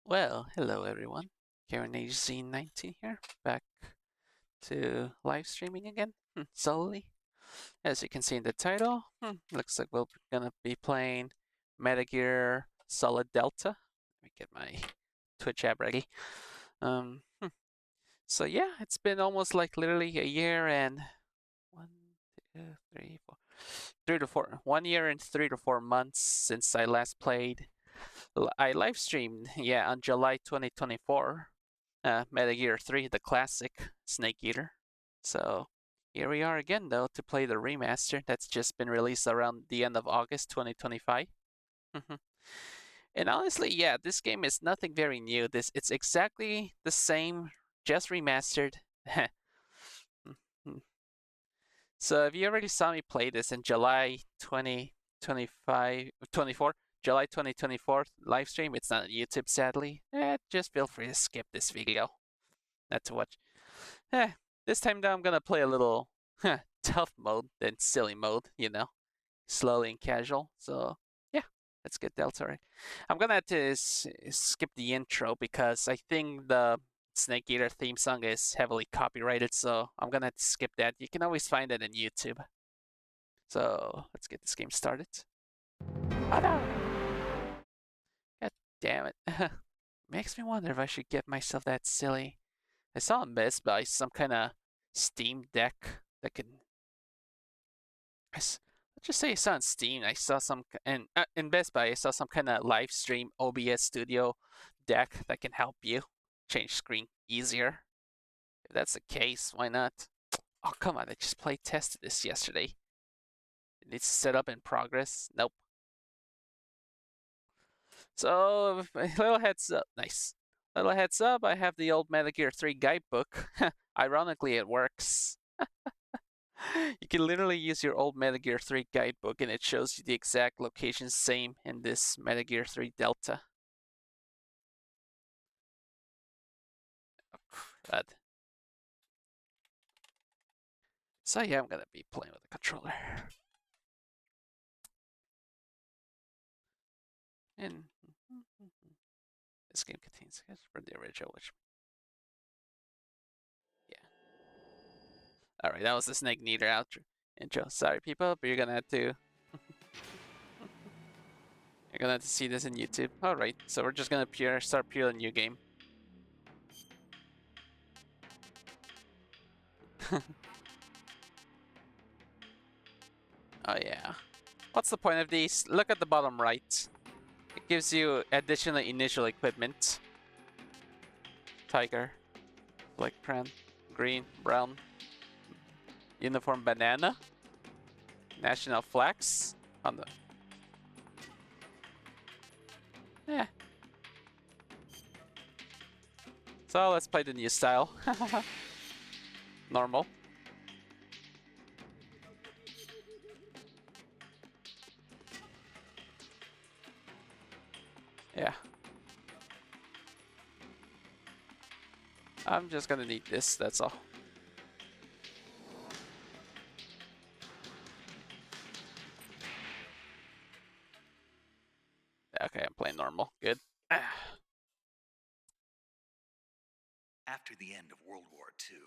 Well, hello everyone. KONAMI here, back to live streaming again, solely. As you can see in the title, looks like we're gonna be playing Metal Gear Solid Delta. Let me get my Twitch app ready. Um, so yeah, it's been almost like literally a year and 1 year and 3 to 4 months since I last played. I live streamed, yeah, on July 2024. Metal Gear 3, the classic Snake Eater. So here we are again, though, to play the remaster that's just been released around the end of August 2025. And honestly, yeah, this game is nothing very new. It's exactly the same, just remastered. So if you already saw me play this in July 2025, 24, July 2024 live stream, it's not on YouTube, sadly. Just feel free to skip this video, not to watch. This time though, I'm gonna play a little tough mode than silly mode, slowly and casual. So yeah, let's get Delta right. I'm gonna have to skip the intro because I think the Snake Eater theme song is heavily copyrighted, so I'm gonna have to skip that. You can always find it on YouTube. So let's get this game started. Oh no! God damn it. Makes me wonder if I should get myself that silly. I saw on Best Buy some kind of Steam Deck that can. Let's just say I saw on Steam. I saw some, and in Best Buy, I saw some kind of live stream OBS Studio deck that can help you change screen easier. If that's the case, why not? Oh come on! I just play tested this yesterday. It's set up in progress. Nope. So a little heads up. Nice. Little heads up. I have the old Metal Gear 3 guidebook. Ironically, it works. You can literally use your old Metal Gear 3 guidebook and it shows you the exact location, same in this Metal Gear 3 Delta. Oh, crud. So yeah, I'm gonna be playing with the controller. And this game contains sketches from the original, which yeah. Alright, that was the Snake Eater outro intro. Sorry people, but you're gonna have to see this in YouTube. Alright, so we're just gonna start pure a new game. Oh yeah. What's the point of these? Look at the bottom right. It gives you additional initial equipment. Tiger, black pran, green, brown, uniform banana, national flags on the. Yeah. So let's play the new style. Normal. Yeah. I'm just gonna need this, that's all. Okay, I'm playing normal. Good. After the end of World War II,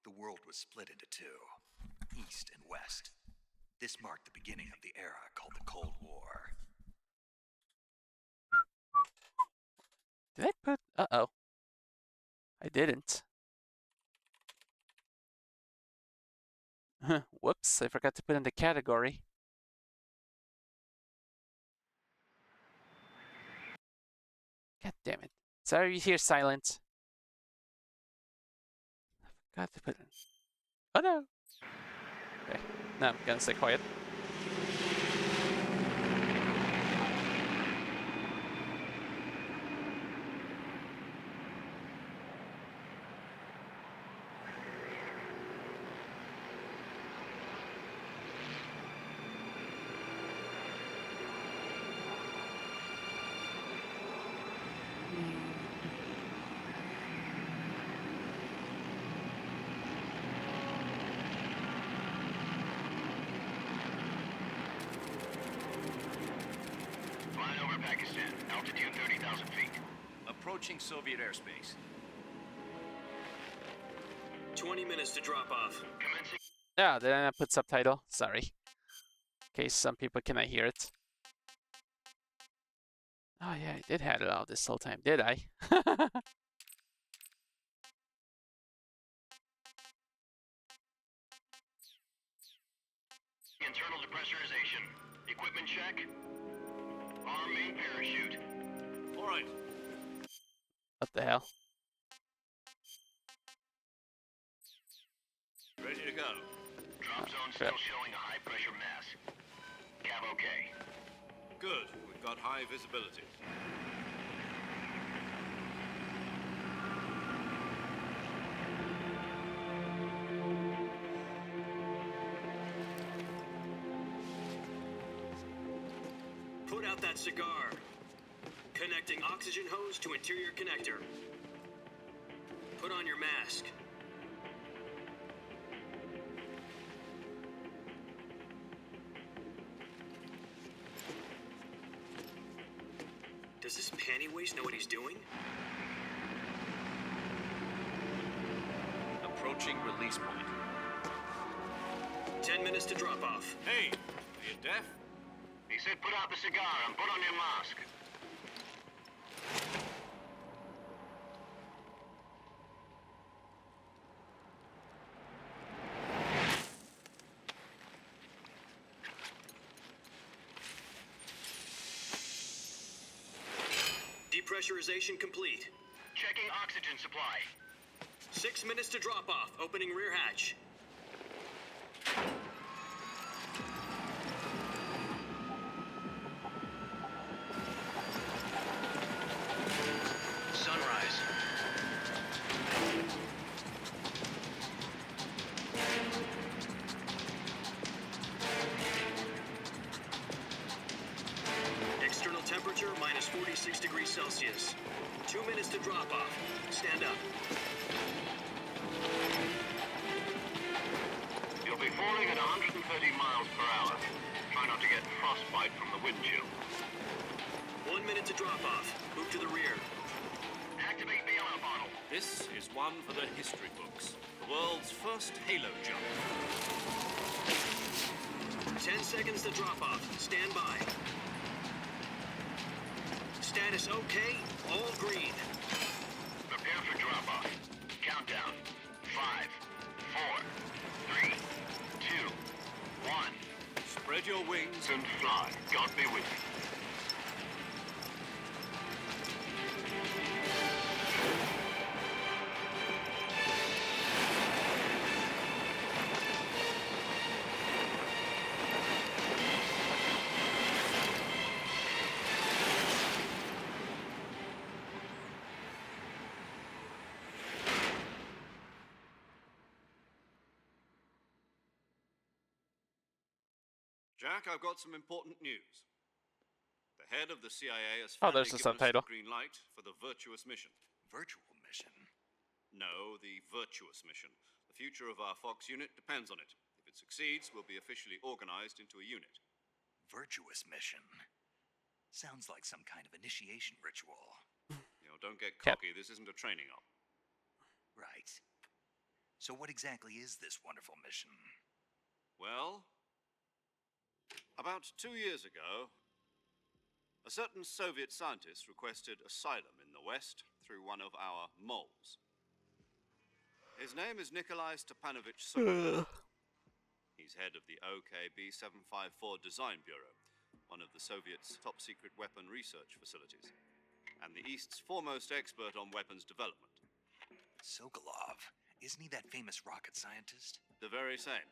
the world was split into two, East and West. This marked the beginning of the era called the Cold War. Did I put... Uh-oh. I didn't. Whoops, I forgot to put in the category. God damn it. Sorry you hear silent. I forgot to put in... Oh no! Okay, now I'm gonna stay quiet. Approaching Soviet airspace. 20 minutes to drop off. Commencing. Yeah, then I put subtitle. Sorry. In case some people cannot hear it. Oh yeah, I did have it all this whole time, did I? Internal depressurization. Equipment check. Arm main parachute. All right. What the hell? Ready to go. Drop zone still showing a high pressure mass. Cav okay. Good. We've got high visibility. Put out that cigar. Connecting oxygen hose to interior connector. Put on your mask. Does this panty waste know what he's doing? Approaching release point. 10 minutes to drop off. Hey, are you deaf? He said put out the cigar and put on your mask. Depressurization complete. Checking oxygen supply. 6 minutes to drop off. Opening rear hatch. Sunrise. External temperature minus 46 degrees Celsius. 2 minutes to drop off. Stand up. You'll be falling at 130 miles per hour. Try not to get frostbite from the wind chill. 1 minute to drop off. Move to the rear. Activate bailout bottle. This is one for the history books. The world's first halo jump. 10 seconds to drop off. Stand by. Status okay. All green. Prepare for drop off. Countdown. 5, 4, 3, 2, 1. Spread your wings And fly. God be with you. Jack, I've got some important news. The head of the CIA has Oh, finally there's the given us subtitle. the green light for the virtuous mission. Virtual mission? No, the virtuous mission. The future of our Fox unit depends on it. If it succeeds, we'll be officially organized into a unit. Virtuous mission? Sounds like some kind of initiation ritual. You know, don't get Cap. cocky. This isn't a training op. Right. So what exactly is this wonderful mission? Well, about 2 years ago, a certain Soviet scientist requested asylum in the West through one of our moles. His name is Nikolai Stepanovich Sokolov. He's head of the OKB 754 Design Bureau, one of the Soviets' top-secret weapon research facilities, and the East's foremost expert on weapons development. Sokolov. Isn't he that famous rocket scientist? The very same.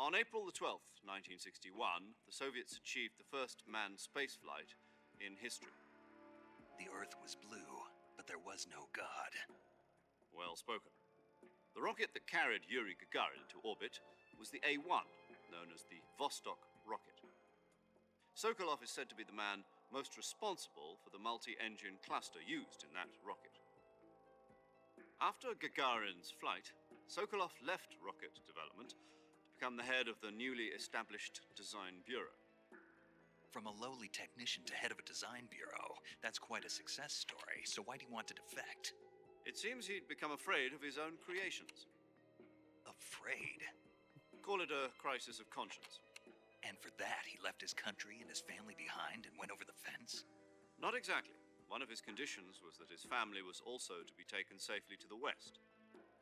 On April the 12th, 1961, the Soviets achieved the first manned spaceflight in history. The Earth was blue, but there was no God. Well spoken. The rocket that carried Yuri Gagarin to orbit was the A-1, known as the Vostok rocket. Sokolov is said to be the man most responsible for the multi-engine cluster used in that rocket. After Gagarin's flight, Sokolov left rocket development to become the head of the newly established Design Bureau. From a lowly technician to head of a design bureau, that's quite a success story, so why do you want to defect? It seems he'd become afraid of his own creations. Afraid? Call it a crisis of conscience. And for that, he left his country and his family behind and went over the fence? Not exactly. One of his conditions was that his family was also to be taken safely to the west.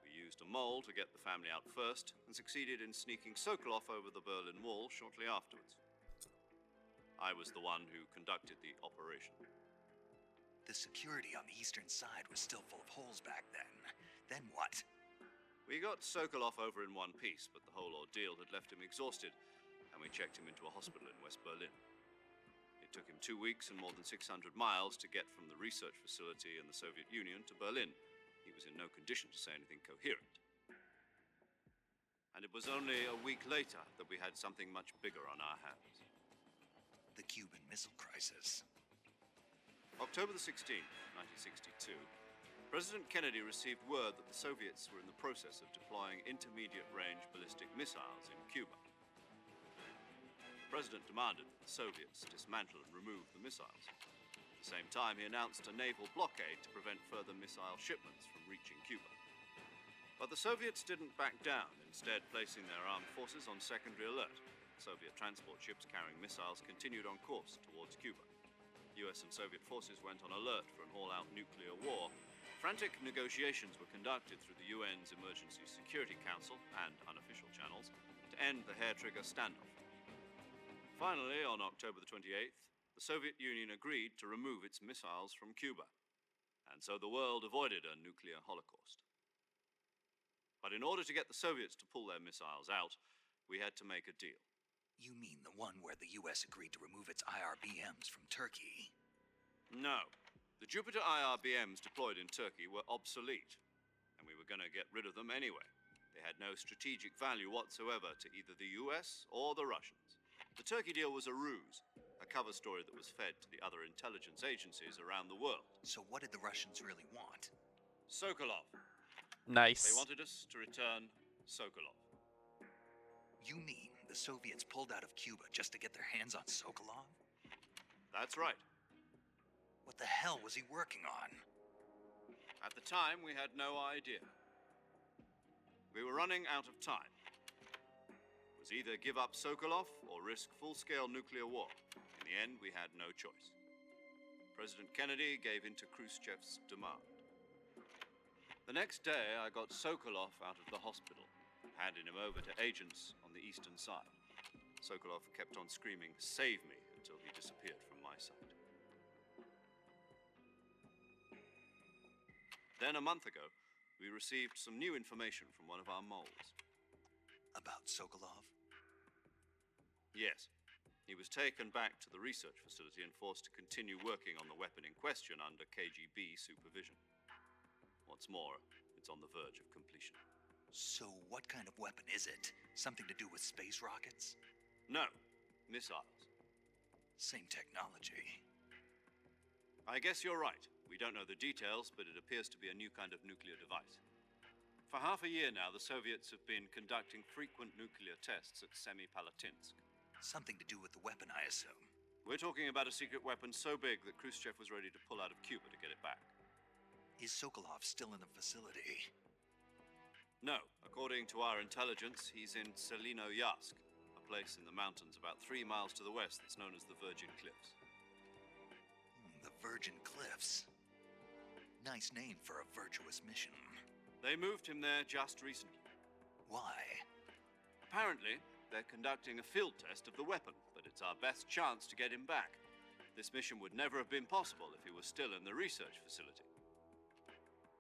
We used a mole to get the family out first, and succeeded in sneaking Sokolov over the Berlin Wall shortly afterwards. I was the one who conducted the operation. The security on the eastern side was still full of holes back then. Then what? We got Sokolov over in one piece, but the whole ordeal had left him exhausted, and we checked him into a hospital in West Berlin. It took him 2 weeks and more than 600 miles to get from the research facility in the Soviet Union to Berlin. He was in no condition to say anything coherent. And it was only a week later that we had something much bigger on our hands. The Cuban Missile Crisis. October the 16th, 1962, President Kennedy received word that the Soviets were in the process of deploying intermediate-range ballistic missiles in Cuba. The President demanded that the Soviets dismantle and remove the missiles. At the same time, he announced a naval blockade to prevent further missile shipments from reaching Cuba. But the Soviets didn't back down, instead placing their armed forces on secondary alert. Soviet transport ships carrying missiles continued on course towards Cuba. US and Soviet forces went on alert for an all-out nuclear war. Frantic negotiations were conducted through the UN's Emergency Security Council and unofficial channels to end the hair-trigger standoff. Finally, on October the 28th, the Soviet Union agreed to remove its missiles from Cuba, and so the world avoided a nuclear holocaust. But in order to get the Soviets to pull their missiles out, we had to make a deal. You mean the one where the US agreed to remove its IRBMs from Turkey? No. The Jupiter IRBMs deployed in Turkey were obsolete, and we were going to get rid of them anyway. They had no strategic value whatsoever to either the US or the Russians. The Turkey deal was a ruse, a cover story that was fed to the other intelligence agencies around the world. So what did the Russians really want? Sokolov. Nice. They wanted us to return Sokolov. You mean the Soviets pulled out of Cuba just to get their hands on Sokolov? That's right. What the hell was he working on? At the time, we had no idea. We were running out of time. It was either give up Sokolov or risk full-scale nuclear war. In the end, we had no choice. President Kennedy gave in to Khrushchev's demand. The next day, I got Sokolov out of the hospital, handing him over to agents on the eastern side. Sokolov kept on screaming, "Save me," until he disappeared from my sight. Then a month ago, we received some new information from one of our moles. About Sokolov? Yes. He was taken back to the research facility and forced to continue working on the weapon in question under KGB supervision. What's more, it's on the verge of completion. So what kind of weapon is it? Something to do with space rockets? No, missiles. Same technology. I guess you're right. We don't know the details, but it appears to be a new kind of nuclear device. For half a year now, the Soviets have been conducting frequent nuclear tests at Semipalatinsk. Something to do with the weapon, I assume. We're talking about a secret weapon so big that Khrushchev was ready to pull out of Cuba to get it back. Is Sokolov still in the facility? No. According to our intelligence, he's in Selinoyarsk, a place in the mountains about 3 miles to the west that's known as the Virgin Cliffs. The Virgin Cliffs. Nice name for a virtuous mission. They moved him there just recently. Why? Apparently, they're conducting a field test of the weapon, but it's our best chance to get him back. This mission would never have been possible if he was still in the research facility.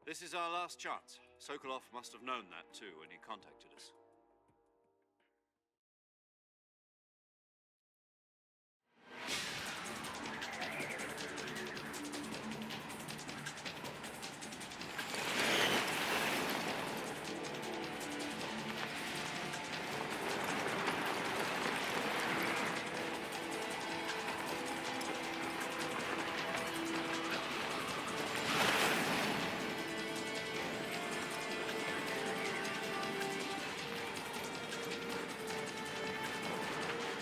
This is our last chance. Sokolov must have known that too when he contacted us.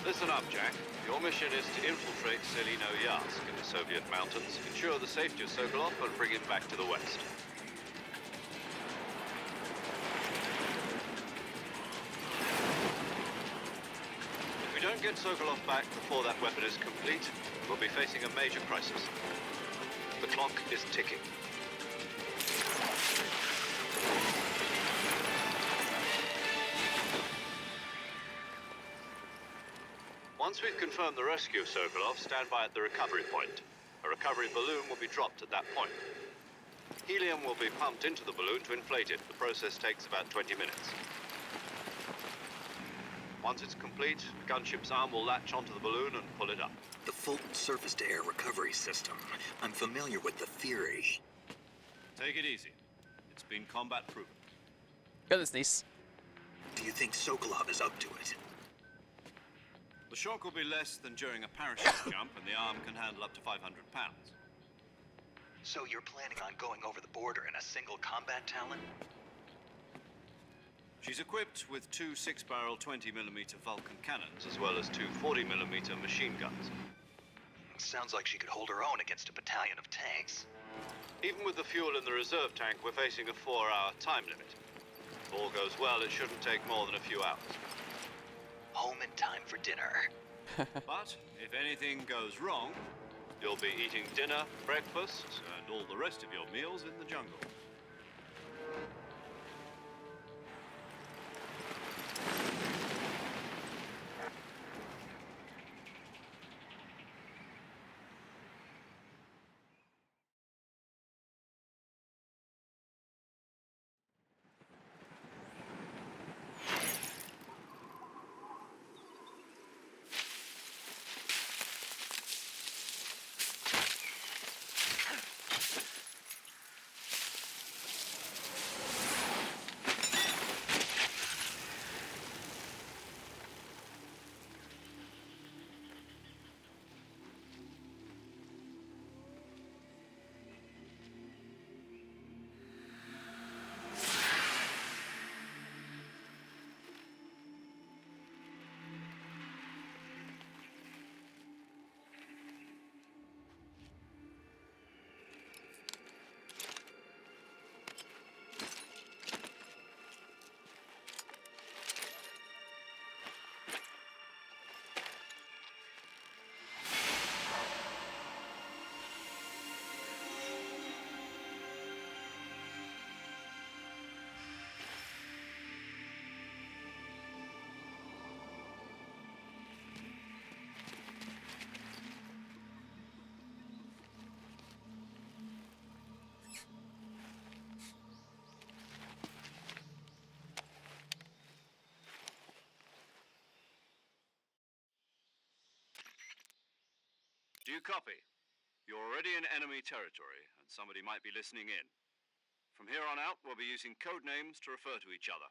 Listen up, Jack. Your mission is to infiltrate Selino-Yask in the Soviet mountains, ensure the safety of Sokolov, and bring him back to the West. If we don't get Sokolov back before that weapon is complete, we'll be facing a major crisis. The clock is ticking. Once we've confirmed the rescue of Sokolov, stand by at the recovery point. A recovery balloon will be dropped at that point. Helium will be pumped into the balloon to inflate it. The process takes about 20 minutes. Once it's complete, the gunship's arm will latch onto the balloon and pull it up. The Fulton surface-to-air recovery system. I'm familiar with the theory. Take it easy. It's been combat proven. Goodness, niece. Do you think Sokolov is up to it? The shock will be less than during a parachute jump, and the arm can handle up to 500 pounds. So you're planning on going over the border in a single combat Talon? She's equipped with two 6-barrel 20mm Vulcan cannons, as well as two 40mm machine guns. Sounds like she could hold her own against a battalion of tanks. Even with the fuel in the reserve tank, we're facing a 4-hour time limit. If all goes well, it shouldn't take more than a few hours. Home in time for dinner. But if anything goes wrong, you'll be eating dinner, breakfast, and all the rest of your meals in the jungle. Do you copy? You're already in enemy territory, and somebody might be listening in. From here on out, we'll be using code names to refer to each other.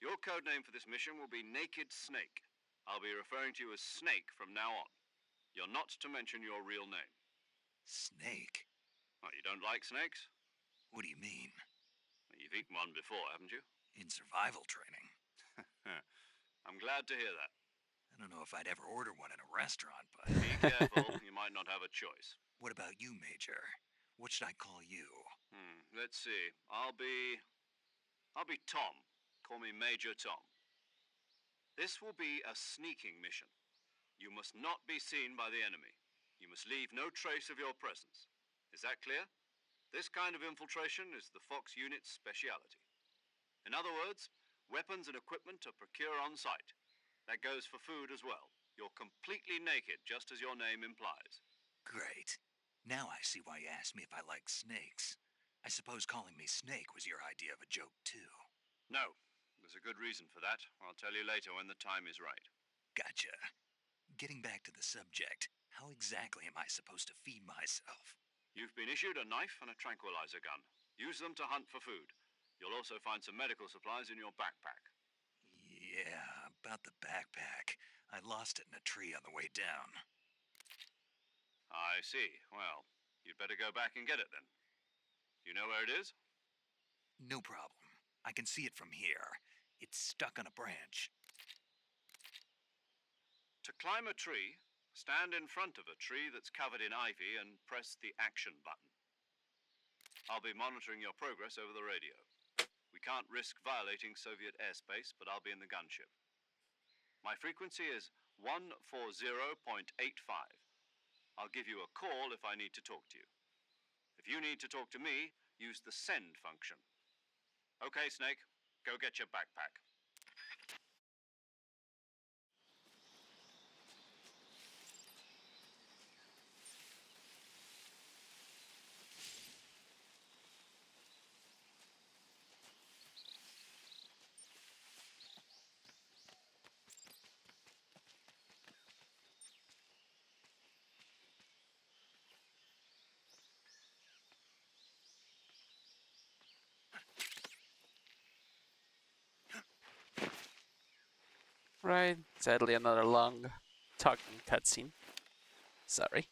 Your code name for this mission will be Naked Snake. I'll be referring to you as Snake from now on. You're not to mention your real name. Snake? Oh, you don't like snakes? What do you mean? You've eaten one before, haven't you? In survival training. I'm glad to hear that. I don't know if I'd ever order one in a restaurant, but... Be careful, you might not have a choice. What about you, Major? What should I call you? Let's see. I'll be Tom. Call me Major Tom. This will be a sneaking mission. You must not be seen by the enemy. You must leave no trace of your presence. Is that clear? This kind of infiltration is the Fox unit's speciality. In other words, weapons and equipment are procured on site. That goes for food as well. You're completely naked, just as your name implies. Great. Now I see why you asked me if I like snakes. I suppose calling me Snake was your idea of a joke, too. No. There's a good reason for that. I'll tell you later when the time is right. Gotcha. Getting back to the subject, how exactly am I supposed to feed myself? You've been issued a knife and a tranquilizer gun. Use them to hunt for food. You'll also find some medical supplies in your backpack. Yeah, about the backpack. I lost it in a tree on the way down. I see. Well, you'd better go back and get it then. You know where it is? No problem. I can see it from here. It's stuck on a branch. To climb a tree, stand in front of a tree that's covered in ivy and press the action button. I'll be monitoring your progress over the radio. We can't risk violating Soviet airspace, but I'll be in the gunship. My frequency is 140.85. I'll give you a call if I need to talk to you. If you need to talk to me, use the send function. Okay, Snake, go get your backpack. Right, sadly another long talking cutscene. Sorry.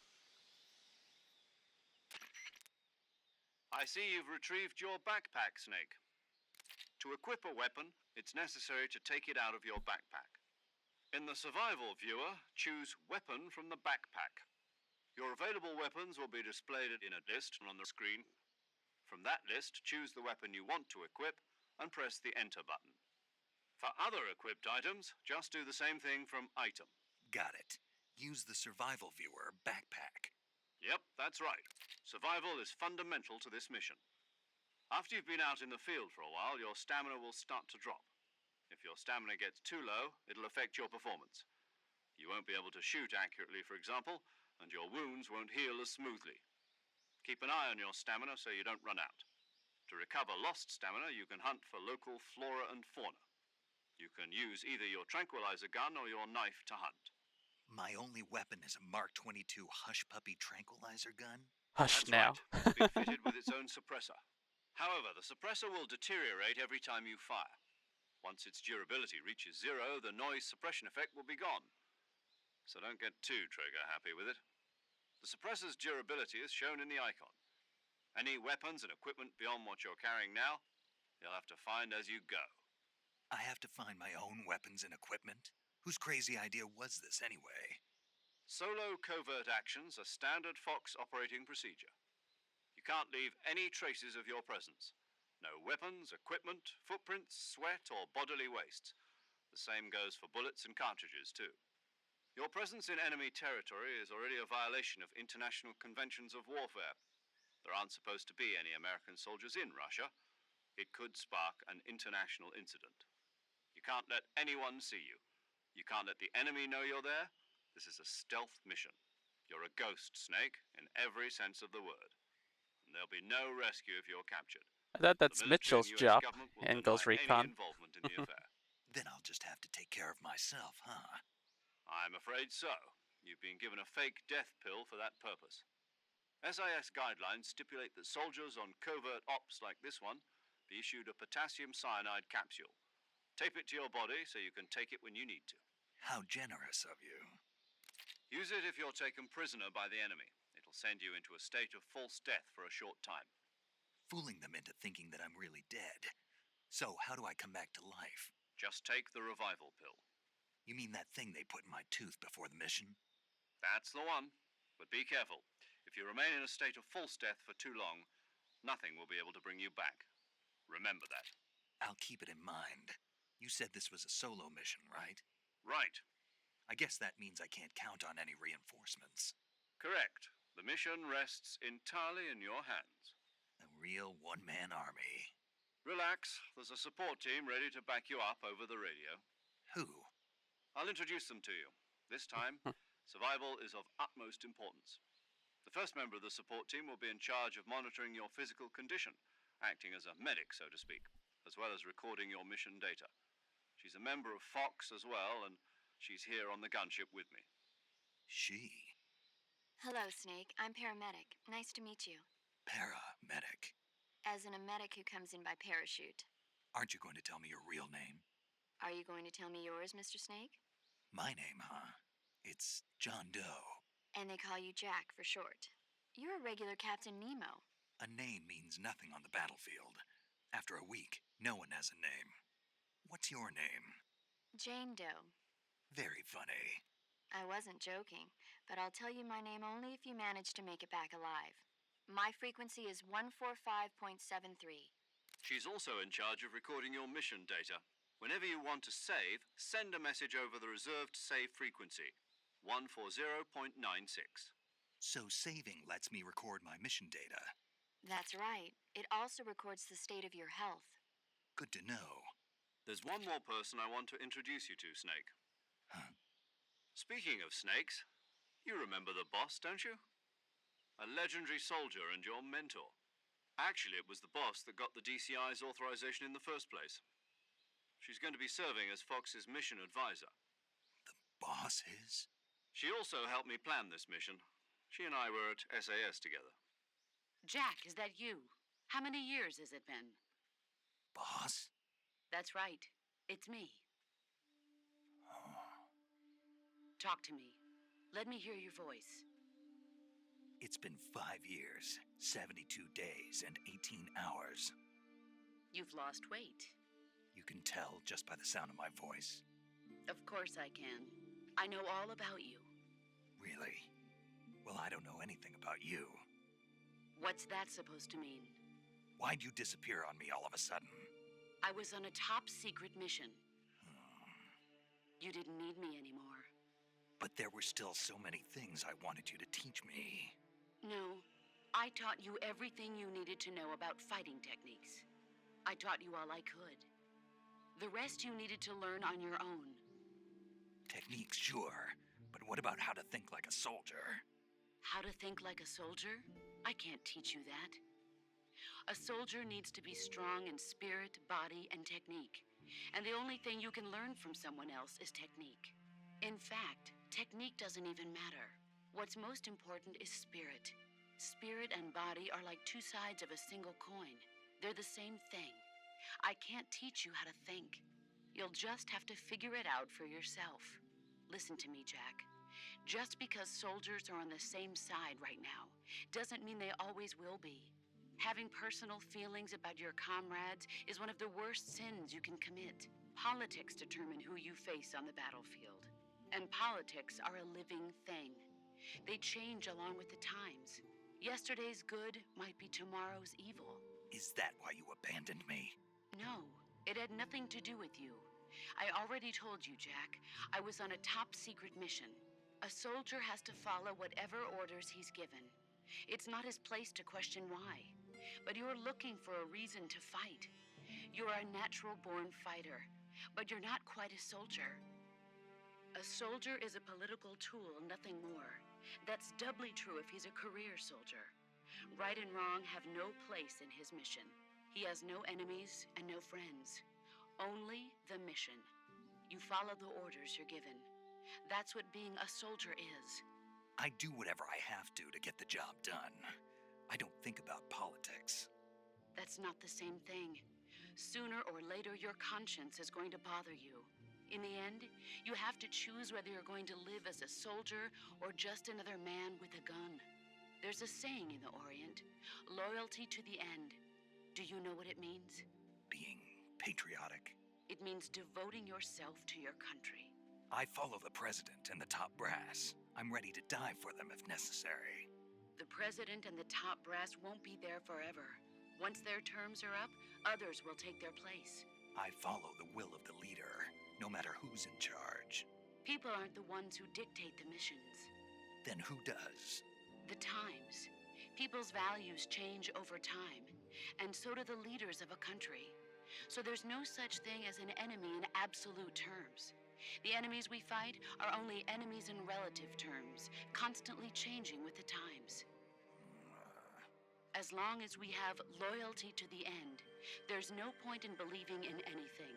I see you've retrieved your backpack, Snake. To equip a weapon, it's necessary to take it out of your backpack. In the survival viewer, choose Weapon from the backpack. Your available weapons will be displayed in a list on the screen. From that list, choose the weapon you want to equip and press the Enter button. For other equipped items, just do the same thing from Item. Got it. Use the survival viewer backpack. Yep, that's right. Survival is fundamental to this mission. After you've been out in the field for a while, your stamina will start to drop. If your stamina gets too low, it'll affect your performance. You won't be able to shoot accurately, for example, and your wounds won't heal as smoothly. Keep an eye on your stamina so you don't run out. To recover lost stamina, you can hunt for local flora and fauna. You can use either your tranquilizer gun or your knife to hunt. My only weapon is a Mark 22 Hush Puppy tranquilizer gun? Hush That's now. right. It's been fitted with its own suppressor. However, the suppressor will deteriorate every time you fire. Once its durability reaches 0, the noise suppression effect will be gone. So don't get too trigger happy with it. The suppressor's durability is shown in the icon. Any weapons and equipment beyond what you're carrying now, you'll have to find as you go. I have to find my own weapons and equipment? Whose crazy idea was this anyway? Solo covert actions are standard Fox operating procedure. You can't leave any traces of your presence. No weapons, equipment, footprints, sweat, or bodily waste. The same goes for bullets and cartridges, too. Your presence in enemy territory is already a violation of international conventions of warfare. There aren't supposed to be any American soldiers in Russia. It could spark an international incident. You can't let anyone see you. You can't let the enemy know you're there. This is a stealth mission. You're a ghost, Snake, in every sense of the word. And there'll be no rescue if you're captured. I thought that's The military Mitchell's and US job government will in deny Ghost any Recon. involvement in the affair. Then I'll just have to take care of myself, huh? I'm afraid so. You've been given a fake death pill for that purpose. SIS guidelines stipulate that soldiers on covert ops like this one be issued a potassium cyanide capsule. Tape it to your body so you can take it when you need to. How generous of you. Use it if you're taken prisoner by the enemy. It'll send you into a state of false death for a short time. Fooling them into thinking that I'm really dead. So how do I come back to life? Just take the revival pill. You mean that thing they put in my tooth before the mission? That's the one. But be careful. If you remain in a state of false death for too long, nothing will be able to bring you back. Remember that. I'll keep it in mind. You said this was a solo mission, right? Right. I guess that means I can't count on any reinforcements. Correct. The mission rests entirely in your hands. A real one-man army. Relax. There's a support team ready to back you up over the radio. Who? I'll introduce them to you. This time, survival is of utmost importance. The first member of the support team will be in charge of monitoring your physical condition, acting as a medic, so to speak, as well as recording your mission data. She's a member of Fox as well, and she's here on the gunship with me. She. Hello, Snake. I'm paramedic. Nice to meet you. Paramedic. As in a medic who comes in by parachute. Aren't you going to tell me your real name? Are you going to tell me yours, Mr. Snake? My name, huh? It's John Doe. And they call you Jack for short. You're a regular Captain Nemo. A name means nothing on the battlefield. After a week, no one has a name. What's your name? Jane Doe. Very funny. I wasn't joking, but I'll tell you my name only if you manage to make it back alive. My frequency is 145.73. She's also in charge of recording your mission data. Whenever you want to save, send a message over the reserved save frequency, 140.96. So saving lets me record my mission data. That's right. It also records the state of your health. Good to know. There's one more person I want to introduce you to, Snake. Huh? Speaking of snakes, you remember the boss, don't you? A legendary soldier and your mentor. Actually, it was the boss that got the DCI's authorization in the first place. She's going to be serving as Fox's mission advisor. Boss is? She also helped me plan this mission. She and I were at SAS together. Jack, is that you? How many years has it been? Boss? That's right. It's me. Oh. Talk to me. Let me hear your voice. It's been 5 years, 72 days, and 18 hours. You've lost weight. You can tell just by the sound of my voice. Of course I can. I know all about you. Really? Well, I don't know anything about you. What's that supposed to mean? Why'd you disappear on me all of a sudden? I was on a top secret mission. You didn't need me anymore. But there were still so many things I wanted you to teach me. No, I taught you everything you needed to know about fighting techniques. I taught you all I could. The rest you needed to learn on your own. Techniques, sure. But what about how to think like a soldier? How to think like a soldier? I can't teach you that. A soldier needs to be strong in spirit, body, and technique. And the only thing you can learn from someone else is technique. In fact, technique doesn't even matter. What's most important is spirit. Spirit and body are like two sides of a single coin. They're the same thing. I can't teach you how to think. You'll just have to figure it out for yourself. Listen to me, Jack. Just because soldiers are on the same side right now doesn't mean they always will be. Having personal feelings about your comrades is one of the worst sins you can commit. Politics determine who you face on the battlefield. And politics are a living thing. They change along with the times. Yesterday's good might be tomorrow's evil. Is that why you abandoned me? No, it had nothing to do with you. I already told you, Jack. I was on a top secret mission. A soldier has to follow whatever orders he's given. It's not his place to question why. But you're looking for a reason to fight. You're a natural-born fighter, but you're not quite a soldier. A soldier is a political tool, nothing more. That's doubly true if he's a career soldier. Right and wrong have no place in his mission. He has no enemies and no friends. Only the mission. You follow the orders you're given. That's what being a soldier is. I do whatever I have to get the job done. I don't think about politics. That's not the same thing. Sooner or later, your conscience is going to bother you. In the end, you have to choose whether you're going to live as a soldier or just another man with a gun. There's a saying in the Orient, loyalty to the end. Do you know what it means? Being patriotic. It means devoting yourself to your country. I follow the president and the top brass. I'm ready to die for them if necessary. The president and the top brass won't be there forever. Once their terms are up, others will take their place. I follow the will of the leader, no matter who's in charge. People aren't the ones who dictate the missions. Then who does? The times. People's values change over time, and so do the leaders of a country. So there's no such thing as an enemy in absolute terms. The enemies we fight are only enemies in relative terms, constantly changing with the times. As long as we have loyalty to the end, there's no point in believing in anything,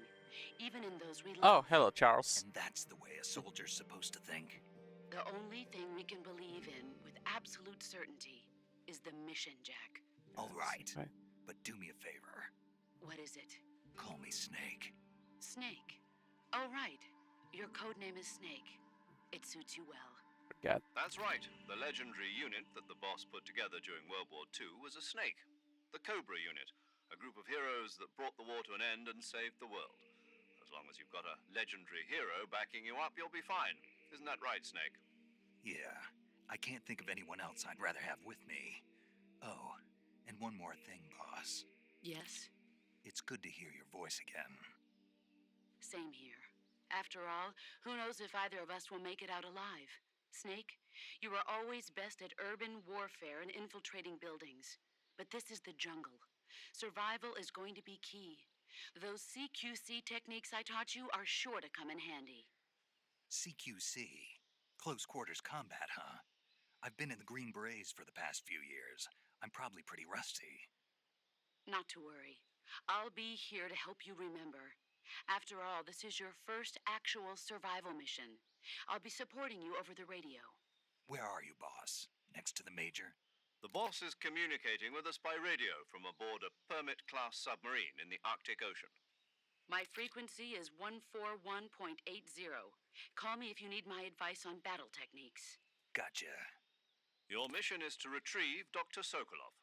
even in those we love. Oh, hello, Charles. And that's the way a soldier's supposed to think. The only thing we can believe in with absolute certainty is the mission, Jack. All right, but do me a favor. What is it? Call me Snake. Snake. Oh, right. Your code name is Snake. It suits you well. Forget. That's right. The legendary unit that the boss put together during World War II was a snake. The Cobra unit, a group of heroes that brought the war to an end and saved the world. As long as you've got a legendary hero backing you up, you'll be fine. Isn't that right, Snake? Yeah, I can't think of anyone else I'd rather have with me. Oh, and one more thing, boss. Yes, It's good to hear your voice again. same here. After all, who knows if either of us will make it out alive? Snake, you are always best at urban warfare and infiltrating buildings. But this is the jungle. Survival is going to be key. Those CQC techniques I taught you are sure to come in handy. CQC. Close quarters combat, huh? I've been in the Green Berets for the past few years. I'm probably pretty rusty. Not to worry. I'll be here to help you remember. After all, this is your first actual survival mission. I'll be supporting you over the radio. Where are you, boss? Next to the Major? The boss is communicating with us by radio from aboard a Permit-class submarine in the Arctic Ocean. My frequency is 141.80. Call me if you need my advice on battle techniques. Gotcha. Your mission is to retrieve Dr. Sokolov.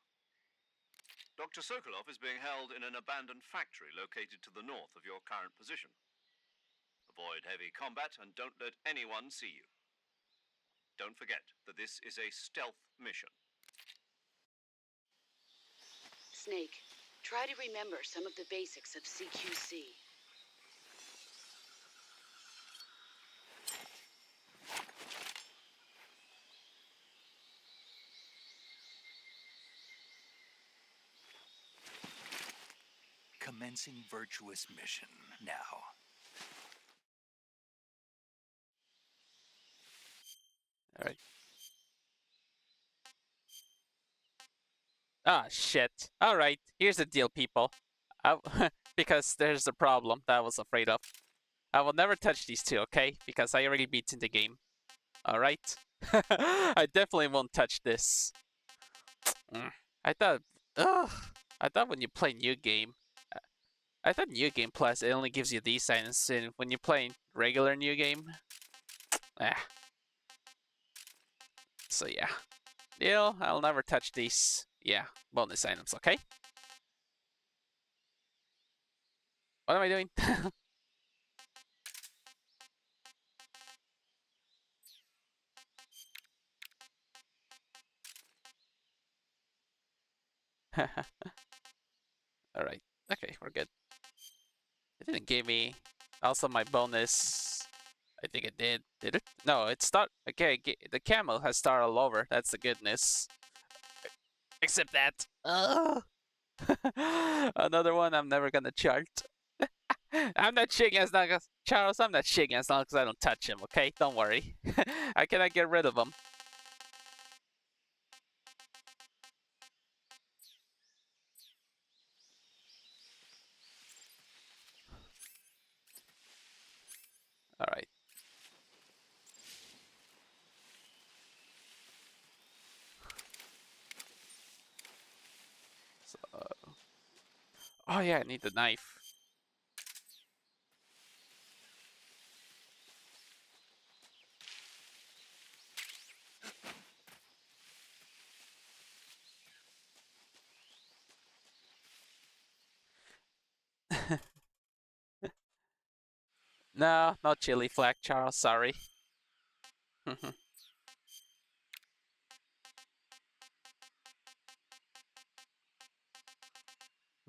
Dr. Sokolov is being held in an abandoned factory located to the north of your current position. Avoid heavy combat and don't let anyone see you. Don't forget that this is a stealth mission. Snake, try to remember some of the basics of CQC. Commencing virtuous mission now. All right. Ah, shit. All right. Here's the deal, people. Because there's a problem that I was afraid of. I will never touch these two, okay? Because I already beaten the game. All right. I definitely won't touch this. I thought. Ugh. I thought when you play new game, I thought New Game Plus it only gives you these items, and when you play regular New Game, So yeah, deal. I'll never touch these. Yeah, bonus items. Okay. What am I doing? All right. Okay, we're good. It didn't give me also my bonus. I think it did. Did it? No, it start. Okay, the camel has started all over. That's the goodness. Except that. Another one I'm never gonna chart. I'm not shaking as long as Charles. I'm not shaking as long as I don't touch him. Okay, don't worry. I cannot get rid of him. All right. So, oh yeah, I need the knife. No, not chili flag, Charles. Sorry.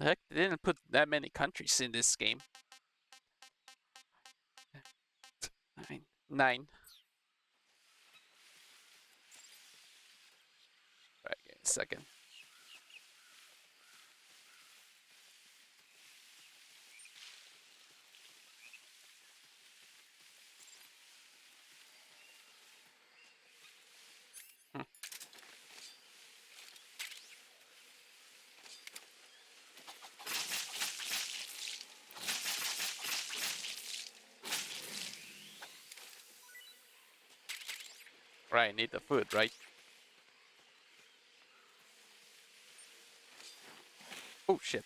Heck, they didn't put that many countries in this game. I mean, 9. Right, give me a second. Right, need the food, right? Oh shit.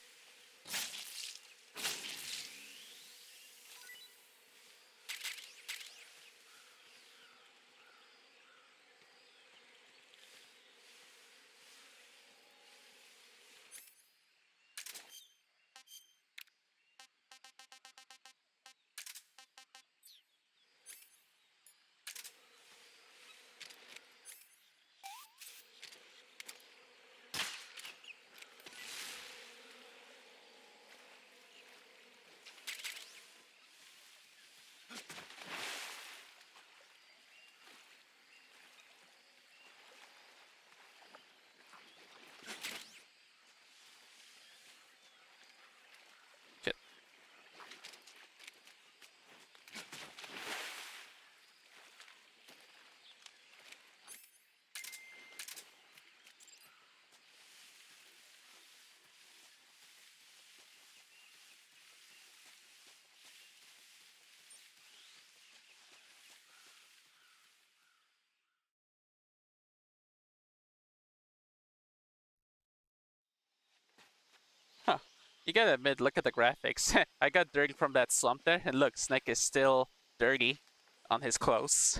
you gotta admit, look at the graphics. I got dirty from that slump there, and look, Snake is still dirty on his clothes.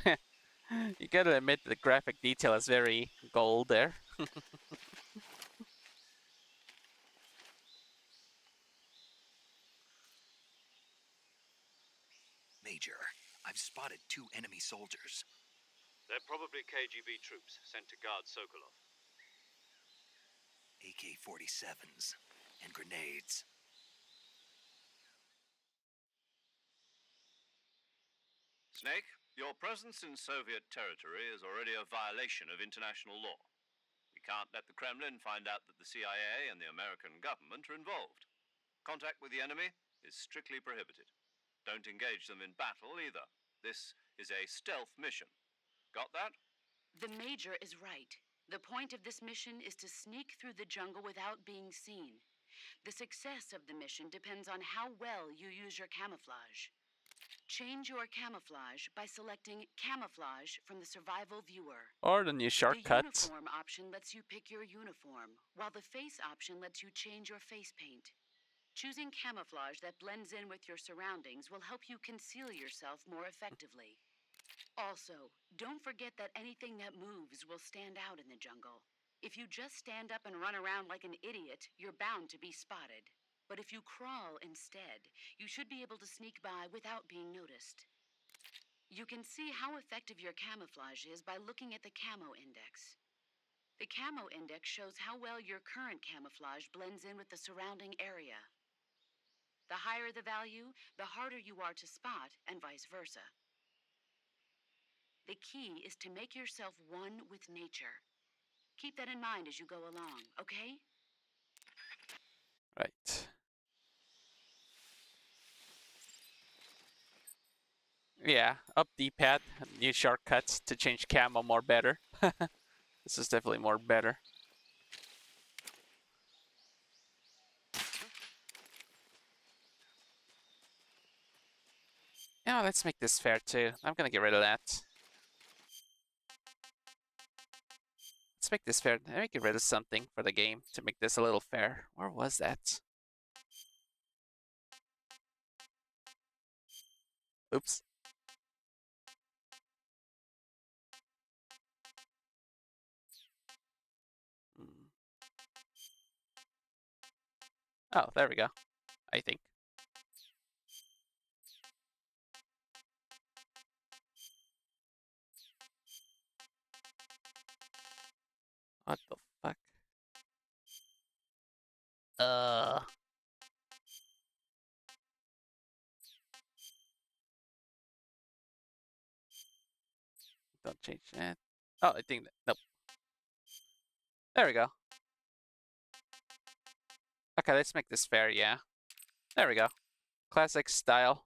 You gotta admit the graphic detail is very gold there. Major, I've spotted 2 enemy soldiers. They're probably KGB troops sent to guard Sokolov. AK-47s and grenades. Snake, your presence in Soviet territory is already a violation of international law. We can't let the Kremlin find out that the CIA and the American government are involved. Contact with the enemy is strictly prohibited. Don't engage them in battle either. This is a stealth mission. Got that? The Major is right. The point of this mission is to sneak through the jungle without being seen. The success of the mission depends on how well you use your camouflage. Change your camouflage by selecting Camouflage from the Survival Viewer. Or the new shortcut. The Uniform option lets you pick your uniform, while the Face option lets you change your face paint. Choosing camouflage that blends in with your surroundings will help you conceal yourself more effectively. Also, don't forget that anything that moves will stand out in the jungle. If you just stand up and run around like an idiot, you're bound to be spotted. But if you crawl instead, you should be able to sneak by without being noticed. You can see how effective your camouflage is by looking at the Camo Index. The Camo Index shows how well your current camouflage blends in with the surrounding area. The higher the value, the harder you are to spot, and vice versa. The key is to make yourself one with nature. Keep that in mind as you go along, okay? Right. Yeah, up D-pad, new shortcuts to change camo more better. This is definitely more better. Yeah, let's make this fair too. I'm gonna get rid of that. Let's make this fair. Let me get rid of something for the game to make this a little fair. Where was that? Oops. Oh, there we go. I think. What the fuck? Don't change that. Oh, I think that, nope. There we go. Okay, let's make this fair, yeah. There we go. Classic style.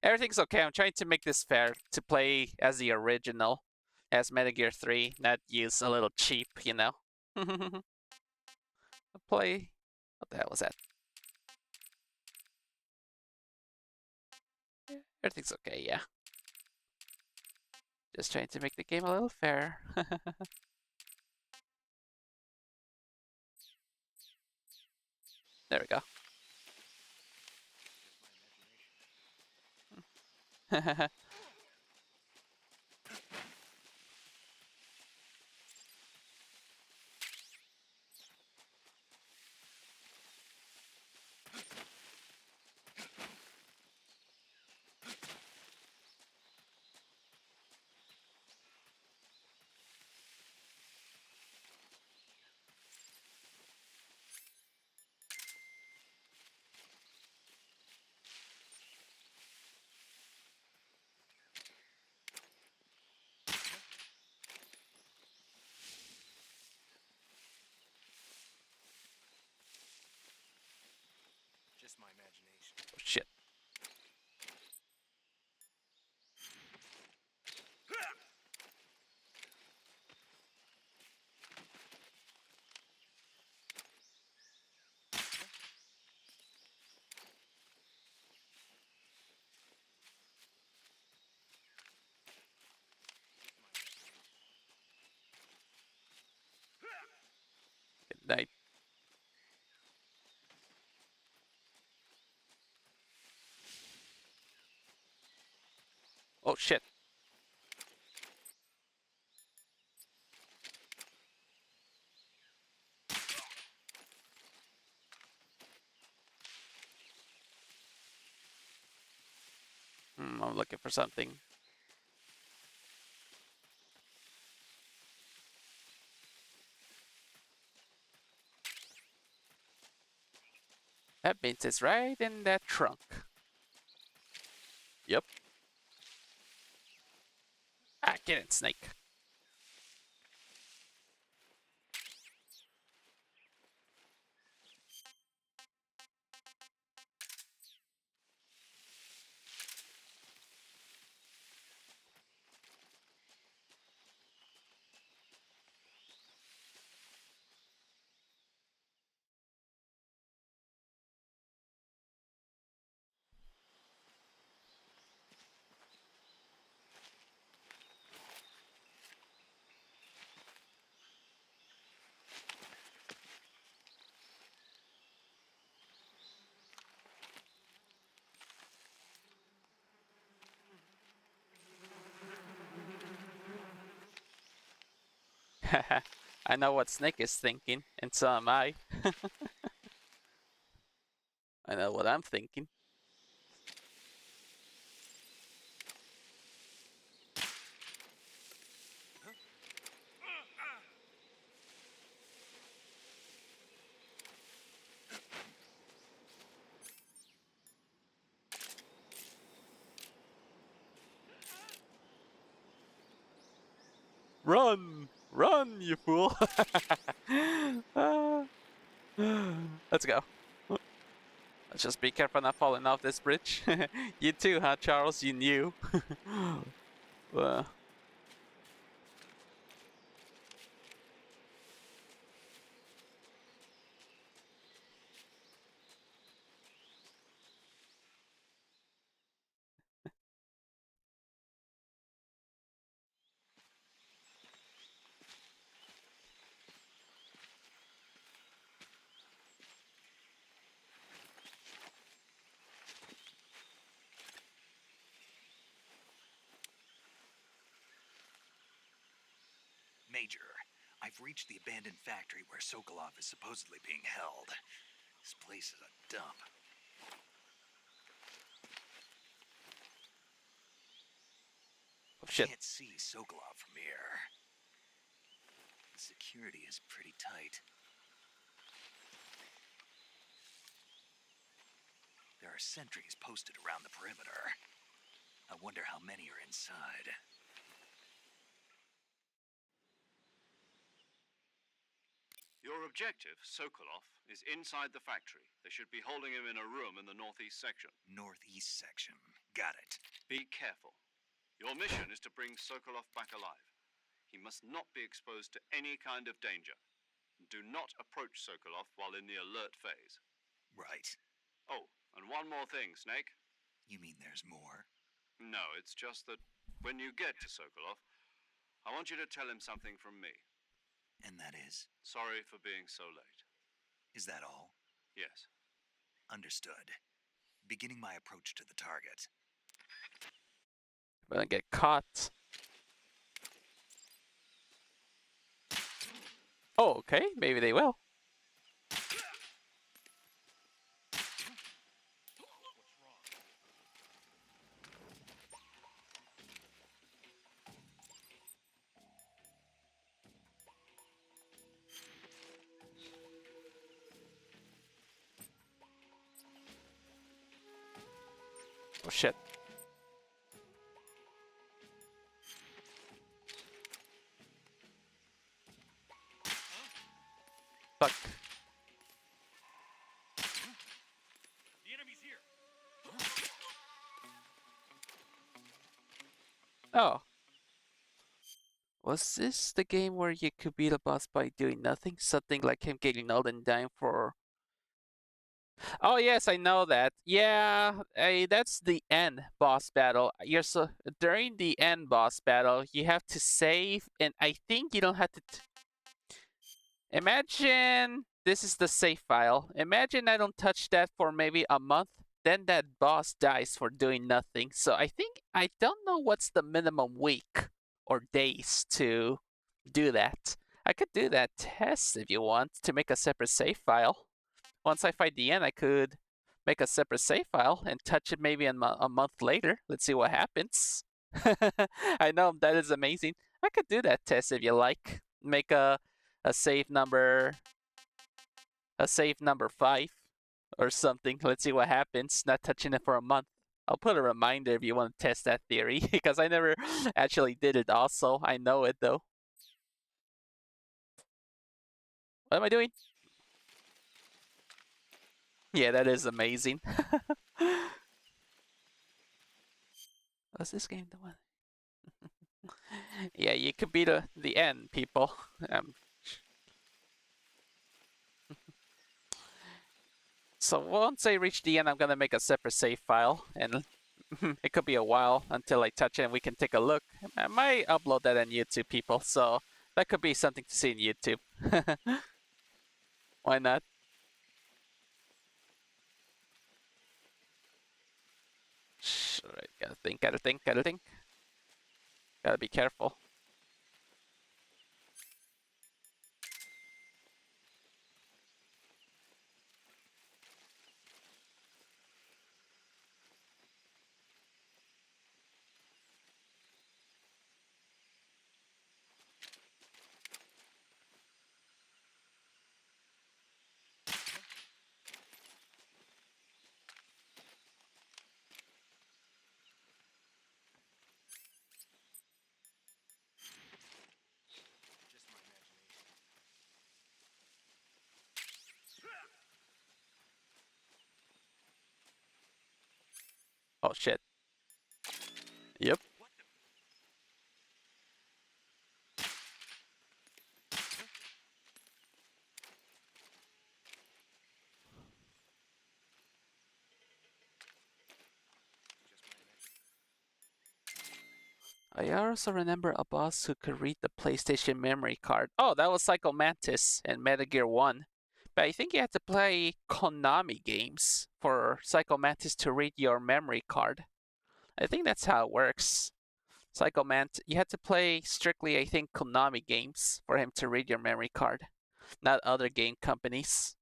Everything's okay. I'm trying to make this fair to play as the original, as Metal Gear 3, not use a little cheap, you know? Play. What the hell was that? Everything's okay, yeah. Just trying to make the game a little fair. There we go. Just my imagination. Oh, shit. Good night. I'm looking for something. That means it's right in that trunk. Yep. Ah, get it, Snake. I know what Snake is thinking, and so am I. I know what I'm thinking. Run! Run, you fool! Let's go. Let's just be careful not falling off this bridge. You too, huh, Charles? You knew. Major, I've reached the abandoned factory where Sokolov is supposedly being held. This place is a dump. Oh, shit. Can't see Sokolov from here. The security is pretty tight. There are sentries posted around the perimeter. I wonder how many are inside. Your objective, Sokolov, is inside the factory. They should be holding him in a room in the northeast section. Northeast section. Got it. Be careful. Your mission is to bring Sokolov back alive. He must not be exposed to any kind of danger. Do not approach Sokolov while in the alert phase. Right. Oh, and one more thing, Snake. You mean there's more? No, it's just that when you get to Sokolov, I want you to tell him something from me. And that is? Sorry for being so late. Is that all? Yes. Understood. Beginning my approach to the target. We're gonna get caught. Oh, okay. Maybe they will. Oh, shit. Fuck. The enemy's here. Oh. Was this the game where you could beat a boss by doing nothing? Something like him getting old and dying for... Oh yes, I know that. Yeah, that's the end boss battle. During the end boss battle, you have to save, and I think you don't have to... Imagine this is the save file. Imagine I don't touch that for maybe a month, then that boss dies for doing nothing. So I don't know what's the minimum week or days to do that. I could do that test if you want to make a separate save file. Once I fight the end, I could make a separate save file and touch it maybe a month later. Let's see what happens. I know that is amazing. I could do that test if you like. Make a save number 5 or something. Let's see what happens. Not touching it for a month. I'll put a reminder if you want to test that theory because I never actually did it also. I know it though. What am I doing? Yeah, that is amazing. Was this game the one? Yeah, you could be the end, people. So once I reach the end, I'm gonna make a separate save file, and it could be a while until I touch it and we can take a look. I might upload that on YouTube, people, so that could be something to see on YouTube. Why not? Alright, gotta think. Gotta be careful. Oh shit. Yep. I also remember a boss who could read the PlayStation memory card. Oh, that was Psycho Mantis in Metal Gear 1. But I think you had to play KONAMI games for Psycho Mantis to read your memory card. I think that's how it works. Psycho Mantis, you had to play strictly, I think, KONAMI games for him to read your memory card, not other game companies.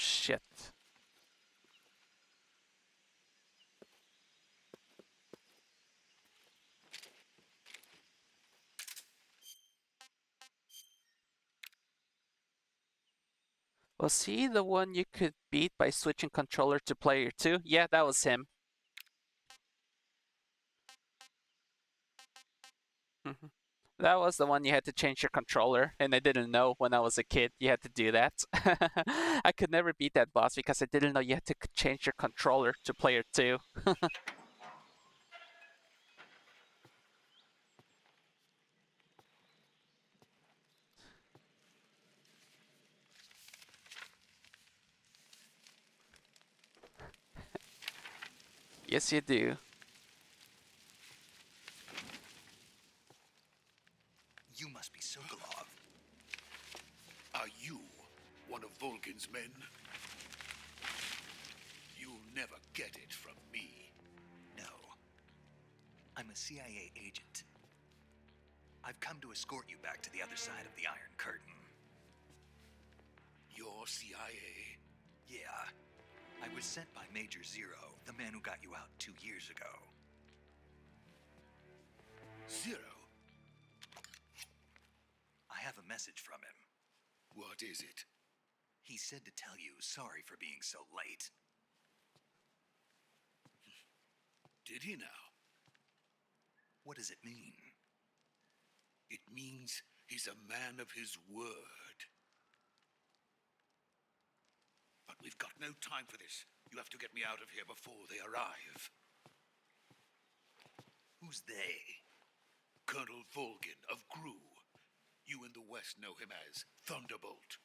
Shit. Was he the one you could beat by switching controller to player 2? Yeah, that was him. That was the one you had to change your controller, and I didn't know when I was a kid you had to do that. I could never beat that boss because I didn't know you had to change your controller to player 2. Yes, you do. You must be Sokolov. Are you one of Volgin's men? You'll never get it from me. No. I'm a CIA agent. I've come to escort you back to the other side of the Iron Curtain. You're CIA? Yeah. I was sent by Major Zero, the man who got you out 2 years ago. Zero? I have a message from him. What is it? He said to tell you sorry for being so late. Did he now? What does it mean? It means he's a man of his word. But we've got no time for this. You have to get me out of here before they arrive. Who's they? Colonel Volgin of Gru. You in the West know him as Thunderbolt.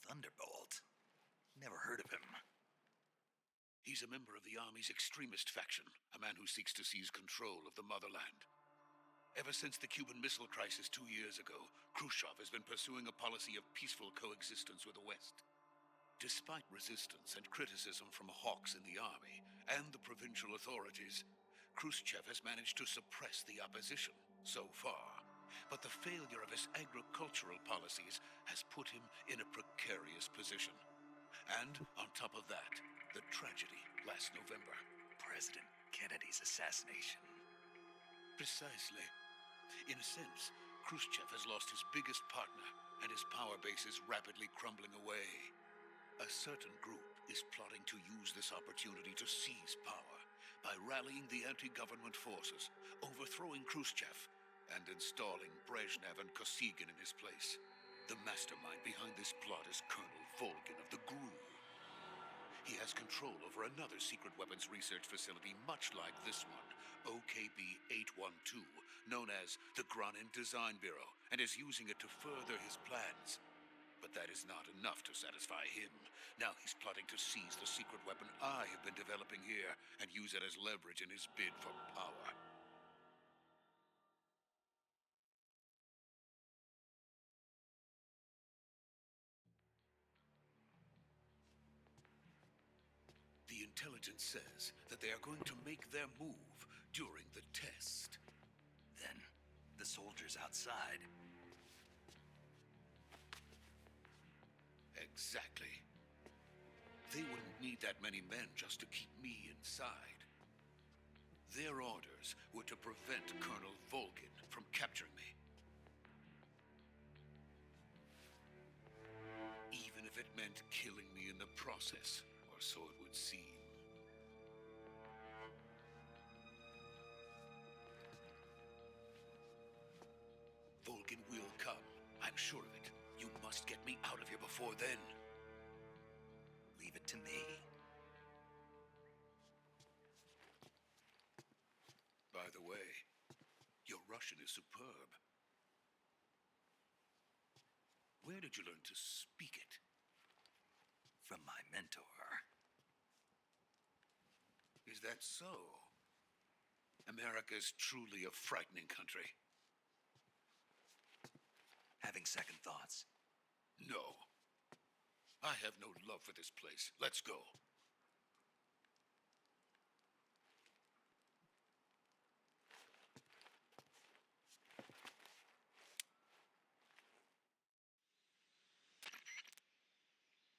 Thunderbolt? Never heard of him. He's a member of the Army's extremist faction, a man who seeks to seize control of the motherland. Ever since the Cuban Missile Crisis 2 years ago, Khrushchev has been pursuing a policy of peaceful coexistence with the West. Despite resistance and criticism from hawks in the Army and the provincial authorities, Khrushchev has managed to suppress the opposition so far. But the failure of his agricultural policies has put him in a precarious position. And on top of that, the tragedy last November. President Kennedy's assassination. Precisely. In a sense, Khrushchev has lost his biggest partner, and his power base is rapidly crumbling away. A certain group is plotting to use this opportunity to seize power by rallying the anti-government forces, overthrowing Khrushchev, and installing Brezhnev and Kosygin in his place. The mastermind behind this plot is Colonel Volgin of the GRU. He has control over another secret weapons research facility much like this one, OKB-812, known as the Granin Design Bureau, and is using it to further his plans. But that is not enough to satisfy him. Now he's plotting to seize the secret weapon I have been developing here and use it as leverage in his bid for power. The intelligence says that they are going to make their move during the test. Then, the soldiers outside. Exactly. They wouldn't need that many men just to keep me inside. Their orders were to prevent Colonel Volgin from capturing me. Even if it meant killing me in the process, or so it would seem. Volgin will come. I'm sure of it. You must get me out of here before then. Leave it to me. By the way, your Russian is superb. Where did you learn to speak it? From my mentor. Is that so? America's truly a frightening country. Having second thoughts. No. I have no love for this place. Let's go.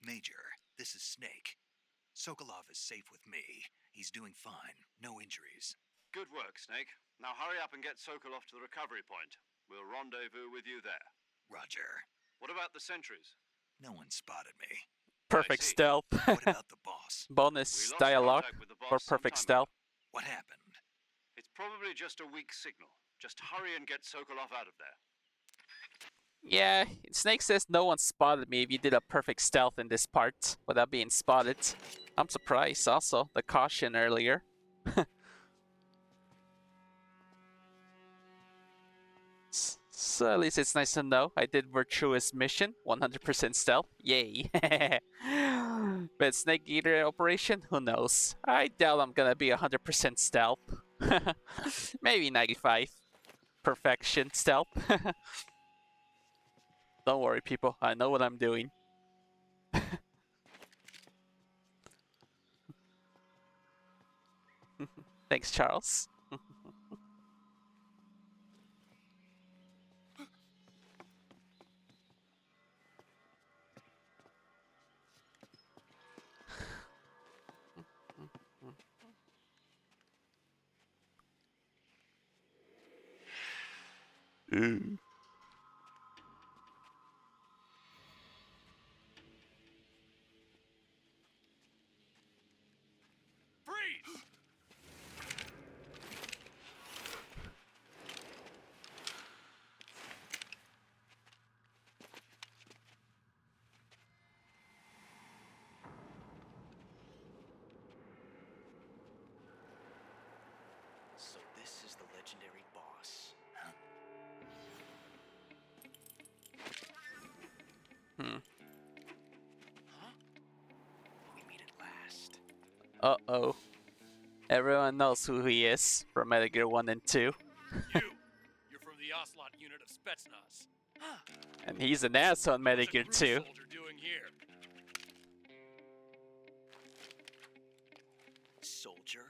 Major, this is Snake. Sokolov is safe with me. He's doing fine. No injuries. Good work, Snake. Now hurry up and get Sokolov to the recovery point. We'll rendezvous with you there. Roger. What about the sentries? No one spotted me. Perfect see. stealth. What about the boss? We Bonus lost dialogue contact with the for boss some perfect time stealth. ago. What happened? It's probably just a weak signal. Just hurry and get Sokolov out of there. Yeah, Snake says no one spotted me if you did a perfect stealth in this part without being spotted. I'm surprised also, the caution earlier. So at least it's nice to know I did virtuous mission, 100% stealth, yay. But Snake Eater operation, who knows? I doubt I'm gonna be 100% stealth. Maybe 95. Perfection stealth. Don't worry people, I know what I'm doing. Thanks, Charles. Ooh. Freeze! So this is the legendary boss, huh? Hmm. Huh? We meet at last. Uh-oh. Everyone knows who he is from Metal Gear 1 and 2. You! You're from the Ocelot unit of Spetsnaz. And he's an ass on Metal What's a Gear crew 2. soldier doing here? Soldier?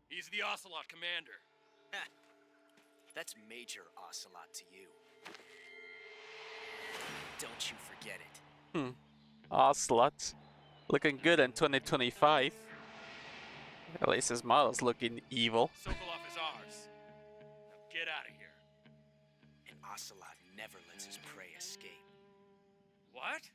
He's the Ocelot commander. That's Major Ocelot to you. Don't you forget it. Ocelot. Looking good in 2025. At least his model's looking evil. Sokolov is ours. Now get out of here. And Ocelot never lets his prey escape. What?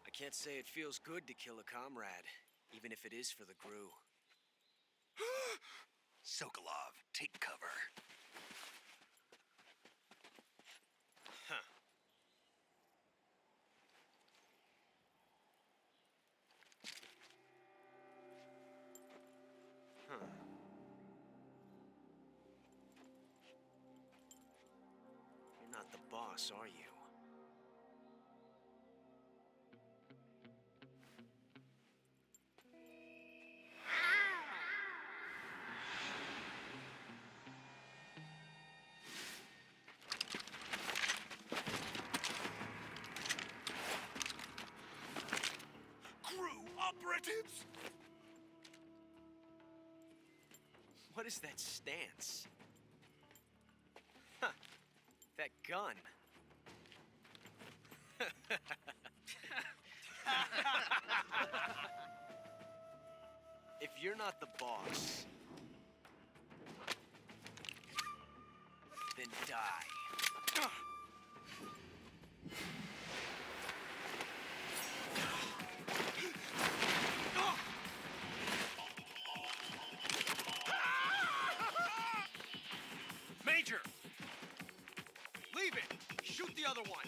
I can't say it feels good to kill a comrade, even if it is for the GRU. Sokolov, take cover. Huh. Huh. You're not the boss, are you? Operatives! What is that stance? Huh. That gun. If you're not the boss, then die. Major! Leave it! Shoot the other one!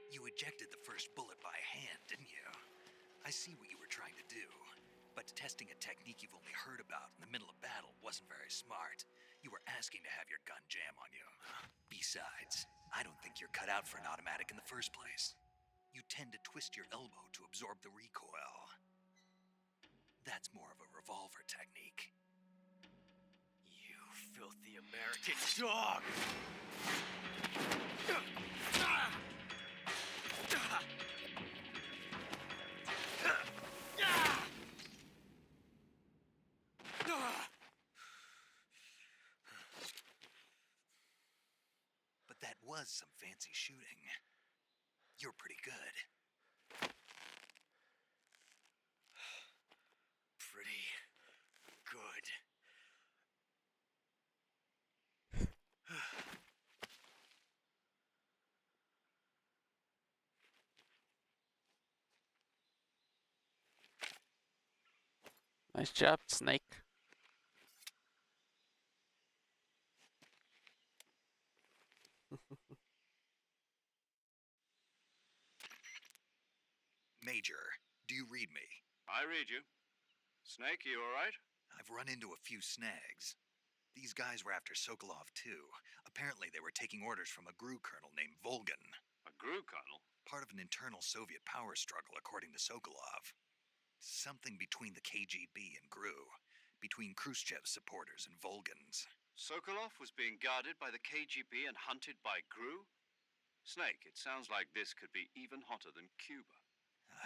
You ejected the first bullet by hand, didn't you? I see what you were trying to do. But testing a technique you've only heard about in the middle of battle wasn't very smart. You were asking to have your gun jam on you. Besides, I don't think you're cut out for an automatic in the first place. You tend to twist your elbow to absorb the recoil. That's more of a revolver technique. You filthy American dog! was some fancy shooting. You're pretty good. Pretty good. Nice job, Snake. Major, do you read me? I read you. Snake, you all right? I've run into a few snags. These guys were after Sokolov too. Apparently they were taking orders from a GRU colonel named Volgan. A GRU colonel? Part of an internal Soviet power struggle, according to Sokolov. Something between the KGB and GRU. Between Khrushchev's supporters and Volgan's. Sokolov was being guarded by the KGB and hunted by GRU? Snake, it sounds like this could be even hotter than Cuba.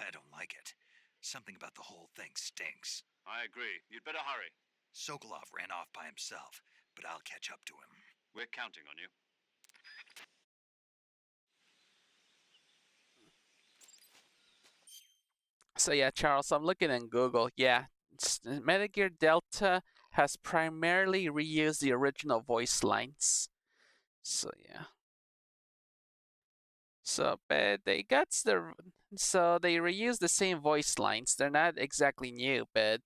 I don't like it. Something about the whole thing stinks. I agree. You'd better hurry. Sokolov ran off by himself, but I'll catch up to him. We're counting on you. So yeah, Charles, I'm looking in Google. Yeah, Metal Gear Delta has primarily reused the original voice lines. So yeah. So, but they they reuse the same voice lines. They're not exactly new, but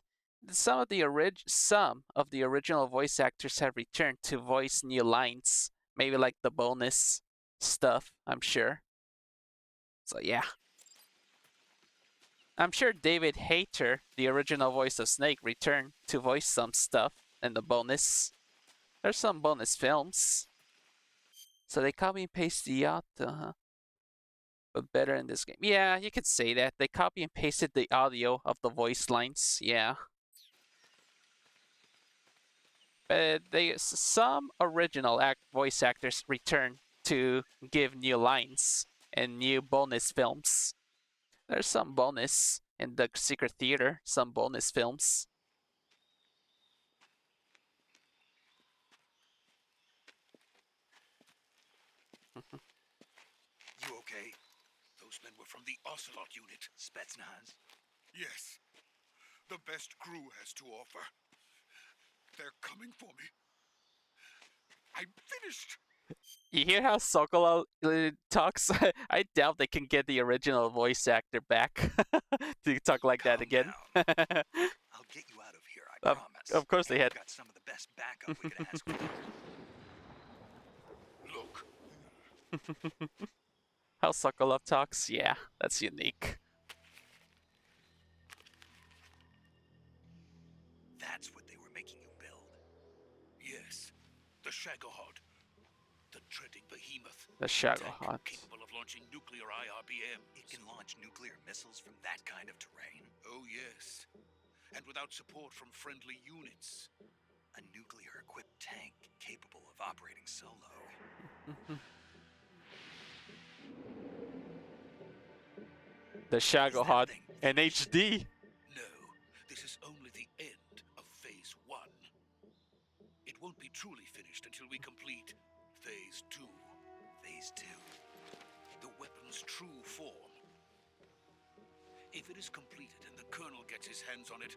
some of the original voice actors have returned to voice new lines. Maybe like the bonus stuff, I'm sure. So yeah. I'm sure David Hayter, the original voice of Snake, returned to voice some stuff in the bonus. There's some bonus films. So they copy and paste the audio, but better in this game. Yeah, you could say that. They copy and pasted the audio of the voice lines, yeah. But some original voice actors return to give new lines and new bonus films. There's some bonus in the Secret Theater, some bonus films. You okay? Those men were from the Ocelot unit. Spetsnaz? Yes. The best GRU has to offer. They're coming for me. I'm finished. You hear how Sokolov talks? I doubt they can get the original voice actor back to talk like that again. I'll get you out of here, I promise. Of course they had. Got some of the best backup we could ask for. Look. How Sokolov talks? Yeah, that's unique. That's what they were making you build? Yes. The Shagohod. The dreaded behemoth. The Shagohod. Capable of launching nuclear IRBM. It can launch nuclear missiles from that kind of terrain? Oh, yes. And without support from friendly units. A nuclear-equipped tank capable of operating solo. The Shagohod in HD. No, this is only the end of Phase 1. It won't be truly finished until we complete Phase 2. Phase 2? The weapon's true form. If it is completed and the Colonel gets his hands on it,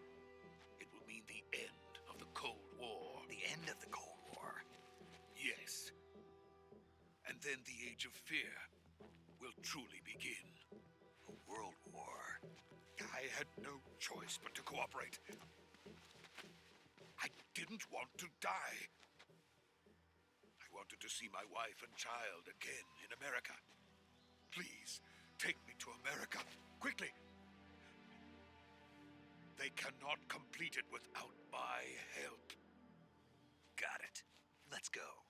it will mean the end of the Cold War. The end of the Cold War? Yes. And then the Age of Fear will truly begin. A world war. I had no choice but to cooperate. I didn't want to die. I wanted to see my wife and child again in America. Please, take me to America, quickly. They cannot complete it without my help. Got it. Let's go.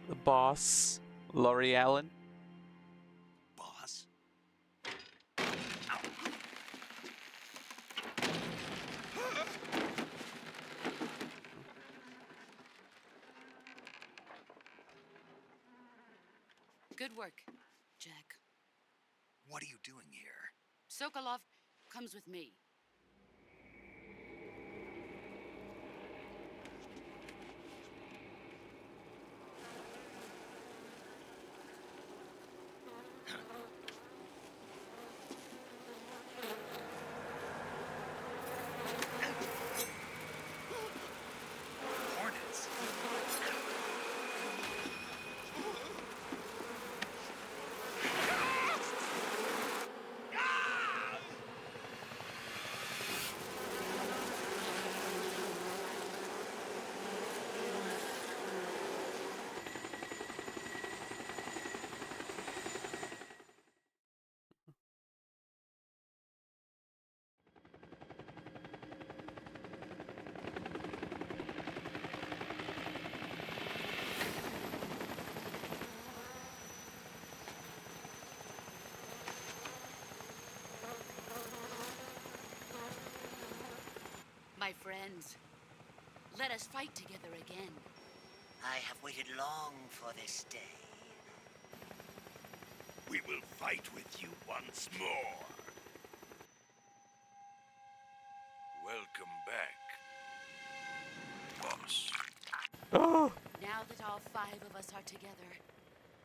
The boss, Laurie Allen. Boss? Good work, Jack. What are you doing here? Sokolov comes with me. Hornets? My friends, let us fight together again. I have waited long for this day. We will fight with you once more. Welcome back, boss. Oh! Now that all 5 of us are together,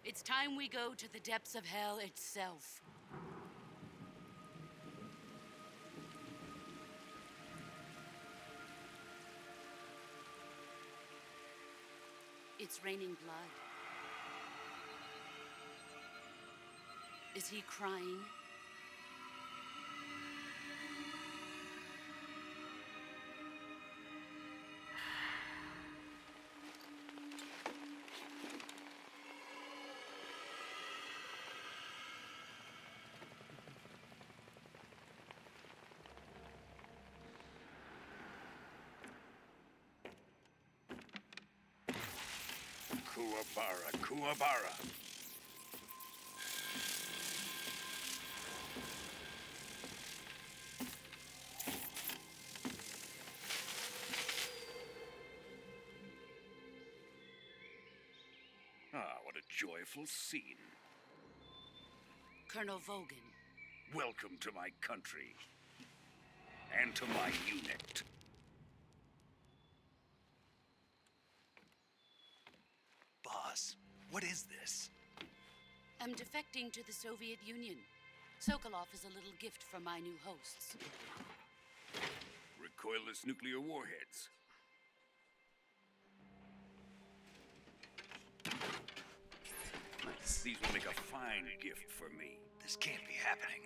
it's time we go to the depths of hell itself. It's raining blood. Is he crying? Kuwabara, Kuwabara. Ah, what a joyful scene. Colonel Vogan. Welcome to my country. And to my unit. Boss, what is this? I'm defecting to the Soviet Union. Sokolov is a little gift from my new hosts. Recoilless nuclear warheads. Nice. These will make a fine gift for me. This can't be happening.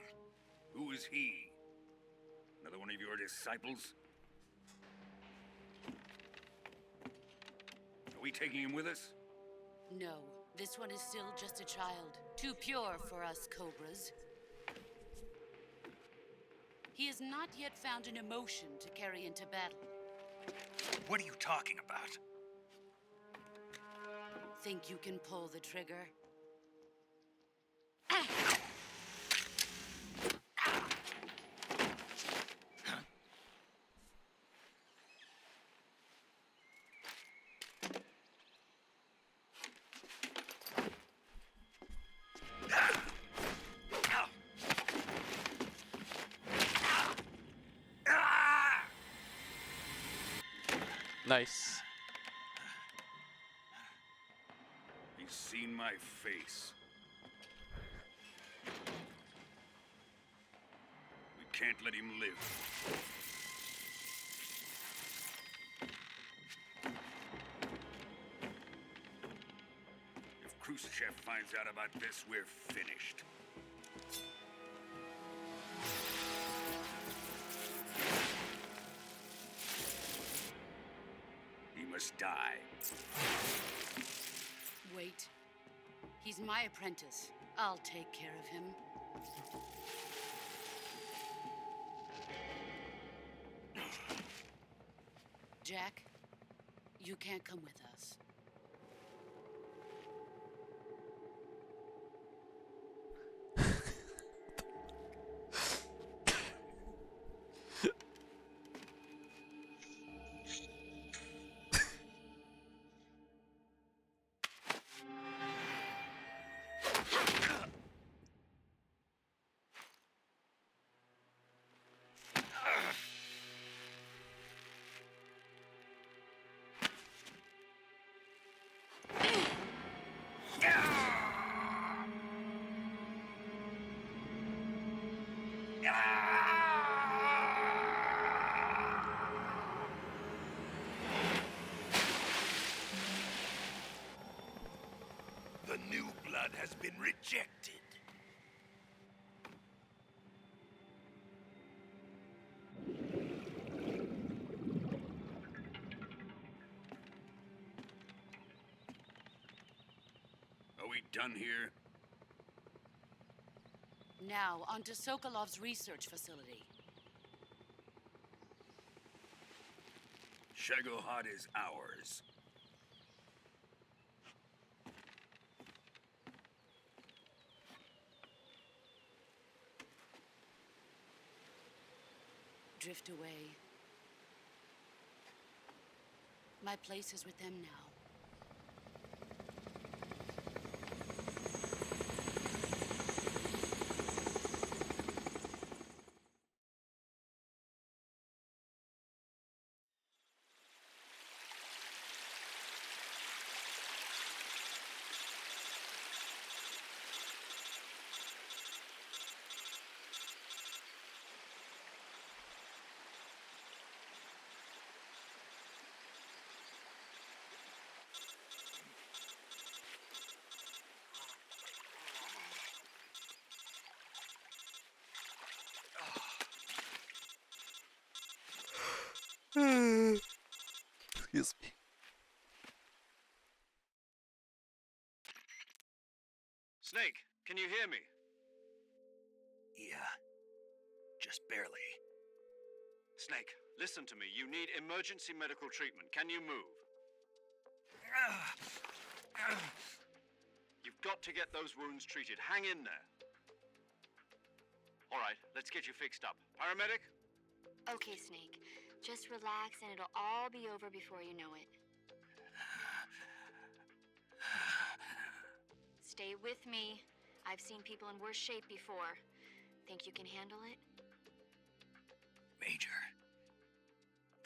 Who is he? Another one of your disciples? Are we taking him with us? No, this one is still just a child. Too pure for us Cobras. He has not yet found an emotion to carry into battle. What are you talking about? Think you can pull the trigger? Nice. He's seen my face. We can't let him live. If Khrushchev finds out about this, we're finished. He must die. Wait. He's my apprentice. I'll take care of him. Jack, you can't come with us. has been rejected. Are we done here? Now, on to Sokolov's research facility. Shagohod is ours. Drift away. My place is with them now. Excuse me. Snake, can you hear me? Yeah, just barely. Snake, listen to me. You need emergency medical treatment. Can you move? You've got to get those wounds treated. Hang in there. All right, let's get you fixed up. Paramedic? Okay, Snake. Just relax and it'll all be over before you know it. Stay with me. I've seen people in worse shape before. Think you can handle it? Major.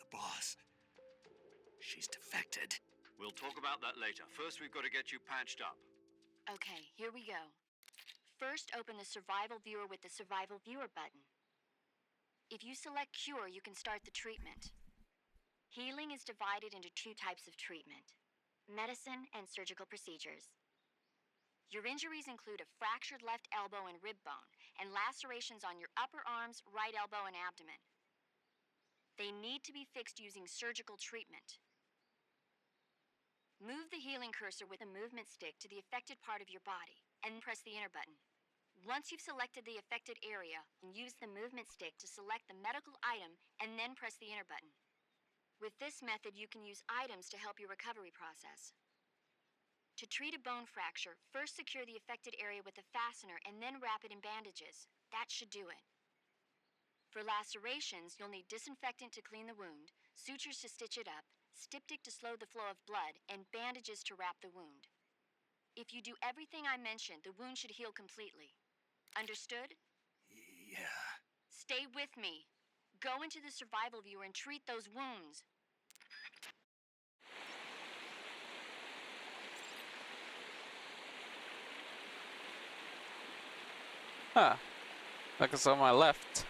The boss. She's defected. We'll talk about that later. First, we've got to get you patched up. Okay, here we go. First, open the Survival Viewer with the Survival Viewer button. If you select Cure, you can start the treatment. Healing is divided into two types of treatment: medicine and surgical procedures. Your injuries include a fractured left elbow and rib bone, and lacerations on your upper arms, right elbow, and abdomen. They need to be fixed using surgical treatment. Move the healing cursor with a movement stick to the affected part of your body, and press the enter button. Once you've selected the affected area, use the movement stick to select the medical item, and then press the enter button. With this method, you can use items to help your recovery process. To treat a bone fracture, first secure the affected area with a fastener and then wrap it in bandages. That should do it. For lacerations, you'll need disinfectant to clean the wound, sutures to stitch it up, styptic to slow the flow of blood, and bandages to wrap the wound. If you do everything I mentioned, the wound should heal completely. Understood? Yeah. Stay with me. Go into the survival viewer and treat those wounds. Huh. Like it's on my left.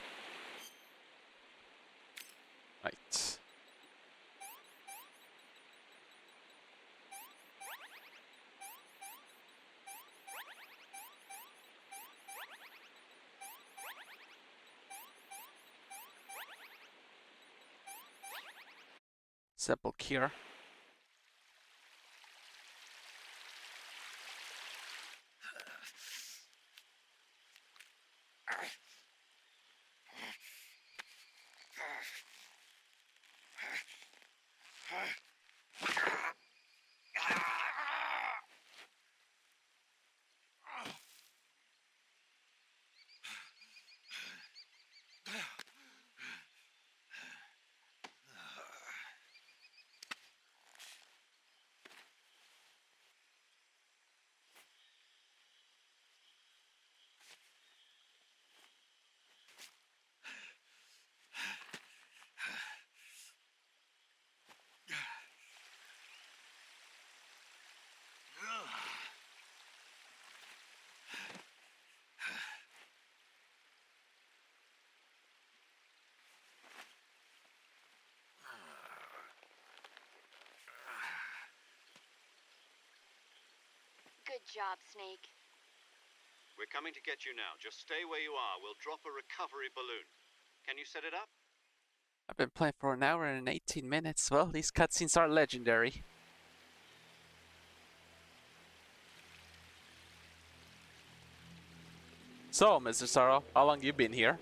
Right. Sepulchre. Good job, Snake. We're coming to get you now. Just stay where you are. We'll drop a recovery balloon. Can you set it up? I've been playing for an hour and 18 minutes. Well, these cutscenes are legendary. So, Mr. Sorrow, how long you been here?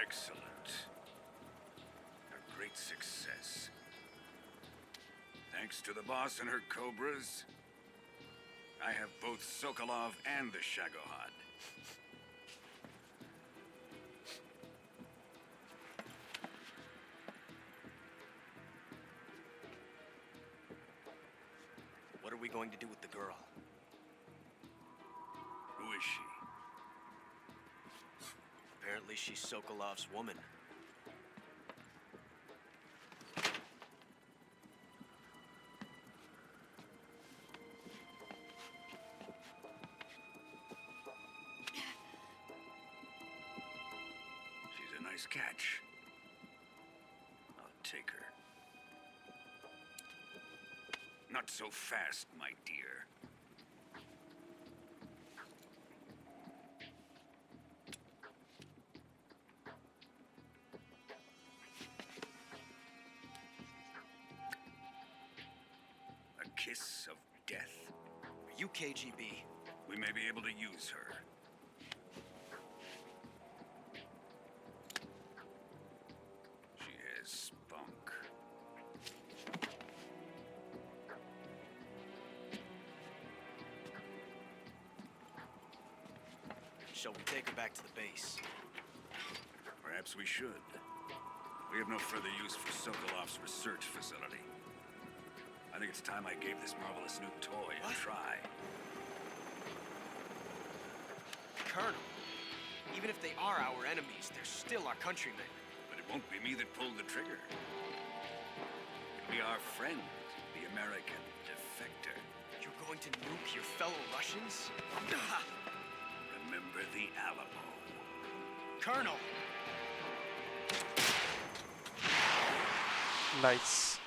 Excellent. A great success. Thanks to the boss and her Cobras, I have both Sokolov and the Shagohod. What are we going to do with the girl? Who is she? Apparently she's Sokolov's woman. She's a nice catch. I'll take her. Not so fast, my dear. A kiss of death? Are you KGB? We may be able to use her. She has spunk. Shall we take her back to the base? Perhaps we should. We have no further use for Sokolov's research facility. I think it's time I gave this marvelous new toy a try. Colonel, even if they are our enemies, they're still our countrymen. But it won't be me that pulled the trigger. It'll be our friend, the American defector. You're going to nuke your fellow Russians? Remember the Alamo. Colonel! Nice.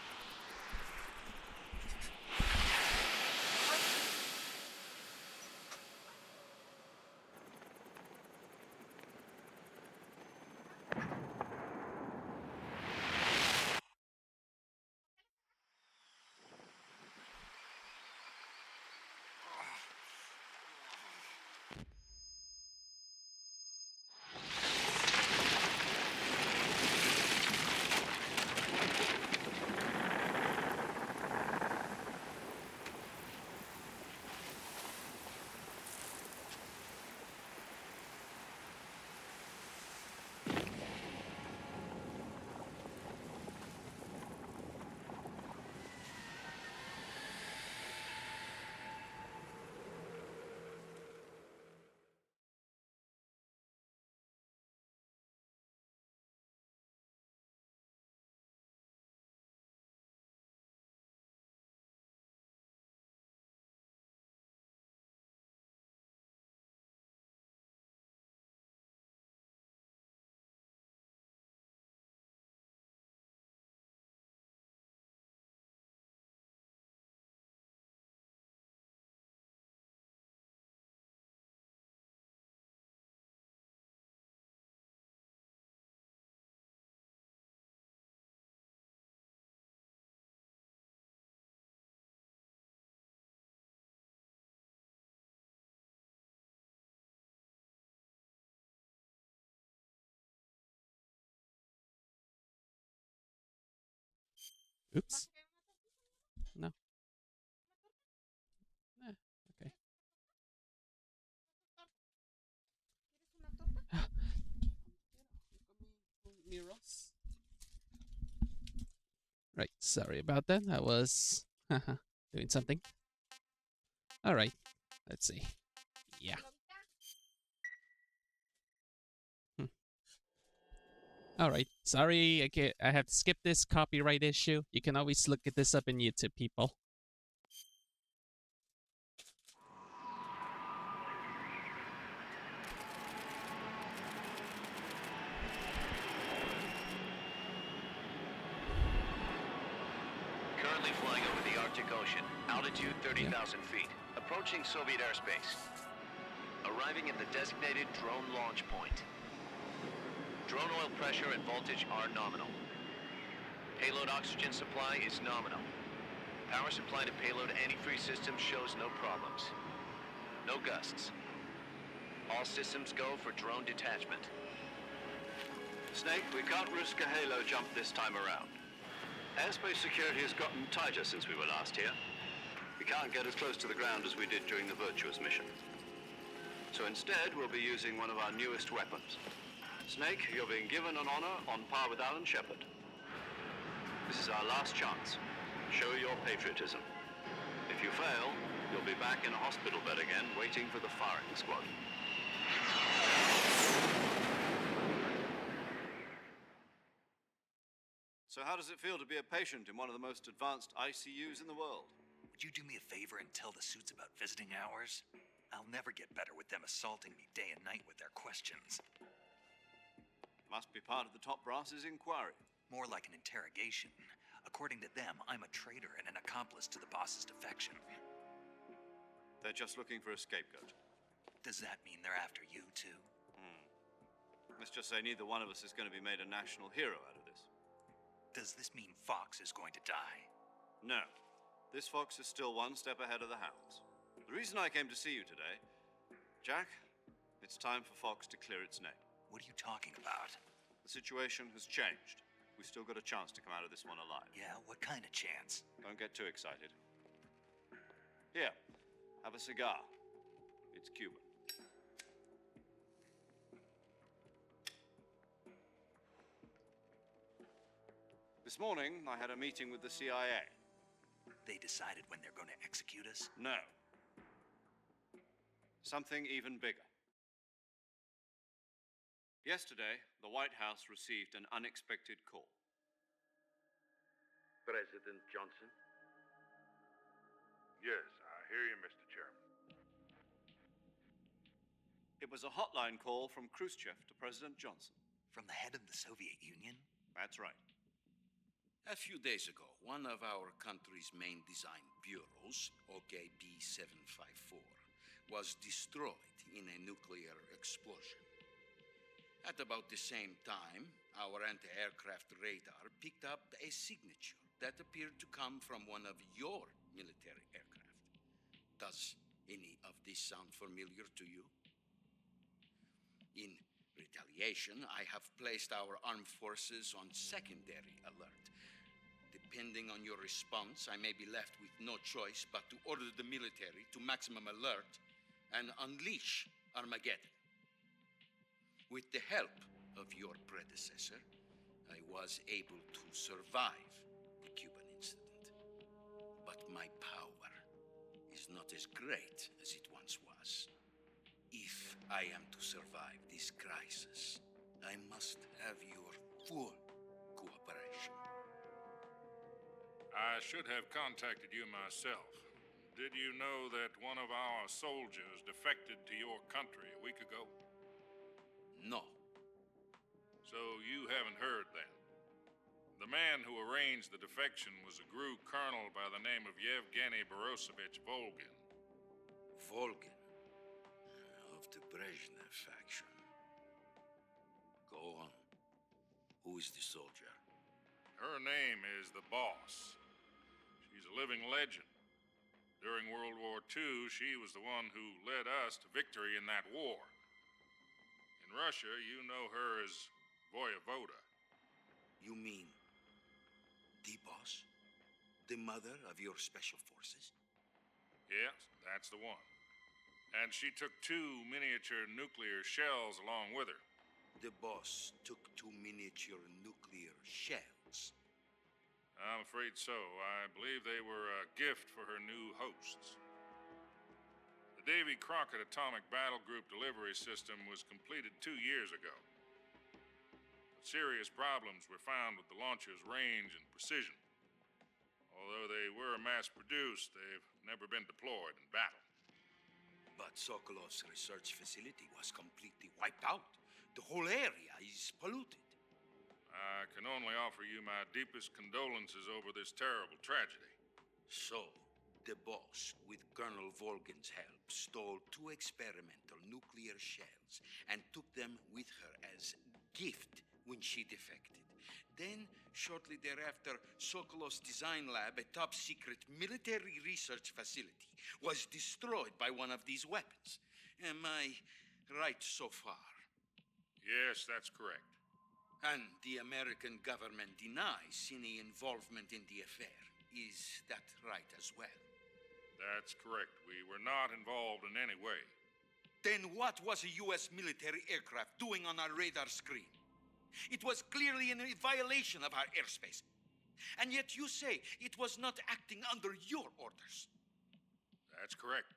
Oops. No. Okay. Right, sorry about that. I was doing something. All right, let's see. Yeah. All right. Sorry, I have to skip this copyright issue. You can always look at this up in YouTube, people. Currently flying over the Arctic Ocean. Altitude 30,000 feet. Approaching Soviet airspace. Arriving at the designated drone launch point. Drone oil pressure and voltage are nominal. Payload oxygen supply is nominal. Power supply to payload antifreeze system shows no problems. No gusts. All systems go for drone detachment. Snake, we can't risk a halo jump this time around. Airspace security has gotten tighter since we were last here. We can't get as close to the ground as we did during the Virtuous mission. So instead, we'll be using one of our newest weapons. Snake, you're being given an honor on par with Alan Shepard. This is our last chance. Show your patriotism. If you fail, you'll be back in a hospital bed again, waiting for the firing squad. So how does it feel to be a patient in one of the most advanced ICUs in the world? Would you do me a favor and tell the suits about visiting hours? I'll never get better with them assaulting me day and night with their questions. Must be part of the top brass's inquiry. More like an interrogation. According to them, I'm a traitor and an accomplice to the boss's defection. They're just looking for a scapegoat. Does that mean they're after you, too? Let's just say neither one of us is going to be made a national hero out of this. Does this mean Fox is going to die? No. This fox is still one step ahead of the hounds. The reason I came to see you today, Jack, it's time for Fox to clear its name. What are you talking about? The situation has changed. We've still got a chance to come out of this one alive. Yeah, what kind of chance? Don't get too excited. Here, have a cigar. It's Cuban. This morning, I had a meeting with the CIA. They decided when they're going to execute us? No. Something even bigger. Yesterday, the White House received an unexpected call. President Johnson? Yes, I hear you, Mr. Chairman. It was a hotline call from Khrushchev to President Johnson. From the head of the Soviet Union? That's right. A few days ago, one of our country's main design bureaus, OKB 754, was destroyed in a nuclear explosion. At about the same time, our anti-aircraft radar picked up a signature that appeared to come from one of your military aircraft. Does any of this sound familiar to you? In retaliation, I have placed our armed forces on secondary alert. Depending on your response, I may be left with no choice but to order the military to maximum alert and unleash Armageddon. With the help of your predecessor, I was able to survive the Cuban incident. But my power is not as great as it once was. If I am to survive this crisis, I must have your full cooperation. I should have contacted you myself. Did you know that one of our soldiers defected to your country a week ago? No. So you haven't heard then. The man who arranged the defection was a GRU colonel by the name of Yevgeny Borosovich Volgin. Volgin, of the Brezhnev faction. Go on. Who is the soldier? Her name is the Boss. She's a living legend. During World War II, she was the one who led us to victory in that war. In Russia, you know her as Voyevoda. You mean the boss? the mother of your special forces? Yes, that's the one. And she took 2 miniature nuclear shells along with her. The boss took 2 miniature nuclear shells. I'm afraid so. I believe they were a gift for her new hosts. The Davy Crockett Atomic Battle Group delivery system was completed 2 years ago. But serious problems were found with the launcher's range and precision. Although they were mass-produced, they've never been deployed in battle. But Sokolov's research facility was completely wiped out. The whole area is polluted. I can only offer you my deepest condolences over this terrible tragedy. So, the boss, with Colonel Volgin's help, stole 2 experimental nuclear shells and took them with her as gift when she defected. Then, shortly thereafter, Sokolov's design lab, a top-secret military research facility, was destroyed by one of these weapons. Am I right so far? Yes, that's correct. And the American government denies any involvement in the affair. Is that right as well? That's correct. We were not involved in any way. Then what was a U.S. military aircraft doing on our radar screen? It was clearly in violation of our airspace. And yet you say it was not acting under your orders. That's correct.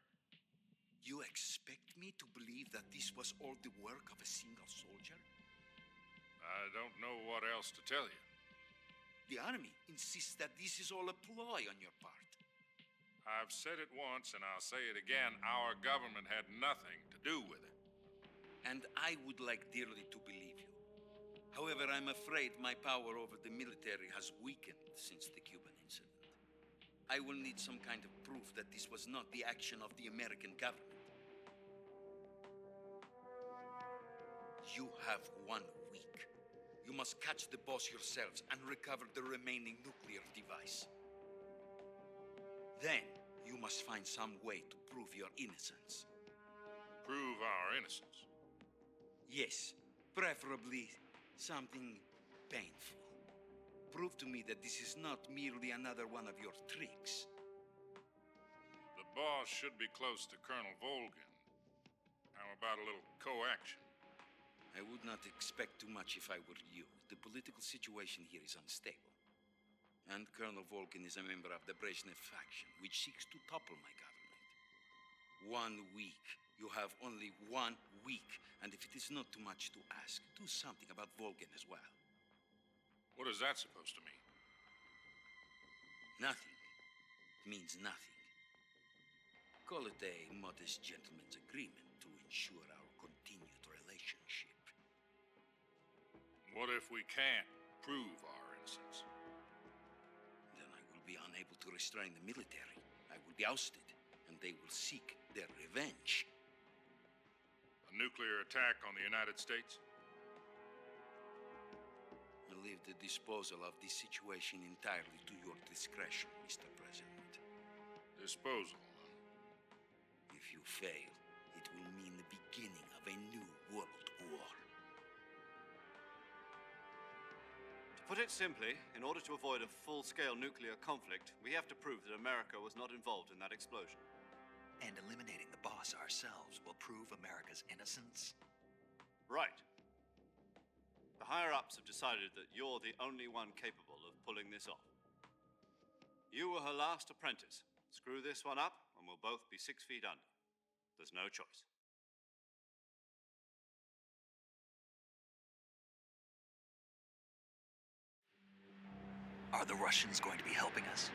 You expect me to believe that this was all the work of a single soldier? I don't know what else to tell you. The Army insists that this is all a ploy on your part. I've said it once and I'll say it again. Our government had nothing to do with it. And I would like dearly to believe you. However, I'm afraid my power over the military has weakened since the Cuban incident. I will need some kind of proof that this was not the action of the American government. You have 1 week. You must catch the boss yourselves and recover the remaining nuclear device. Then, you must find some way to prove your innocence. Prove our innocence? Yes, preferably something painful. Prove to me that this is not merely another one of your tricks. The boss should be close to Colonel Volgin. How about a little co-action? I would not expect too much if I were you. The political situation here is unstable. And Colonel Volgin is a member of the Brezhnev faction, which seeks to topple my government. 1 week. You have only 1 week. And if it is not too much to ask, do something about Volgin as well. What is that supposed to mean? Nothing. It means nothing. Call it a modest gentleman's agreement to ensure our continued relationship. What if we can't prove our innocence? Then I will be unable to restrain the military. I will be ousted, and they will seek their revenge. A nuclear attack on the United States? I leave the disposal of this situation entirely to your discretion, Mr. President. Disposal? If you fail, it will mean the beginning of a new world war. To put it simply, in order to avoid a full-scale nuclear conflict, we have to prove that America was not involved in that explosion. And eliminating the boss ourselves will prove America's innocence? Right. The higher-ups have decided that you're the only one capable of pulling this off. You were her last apprentice. Screw this one up, and we'll both be 6 feet under. There's no choice. Are the Russians going to be helping us?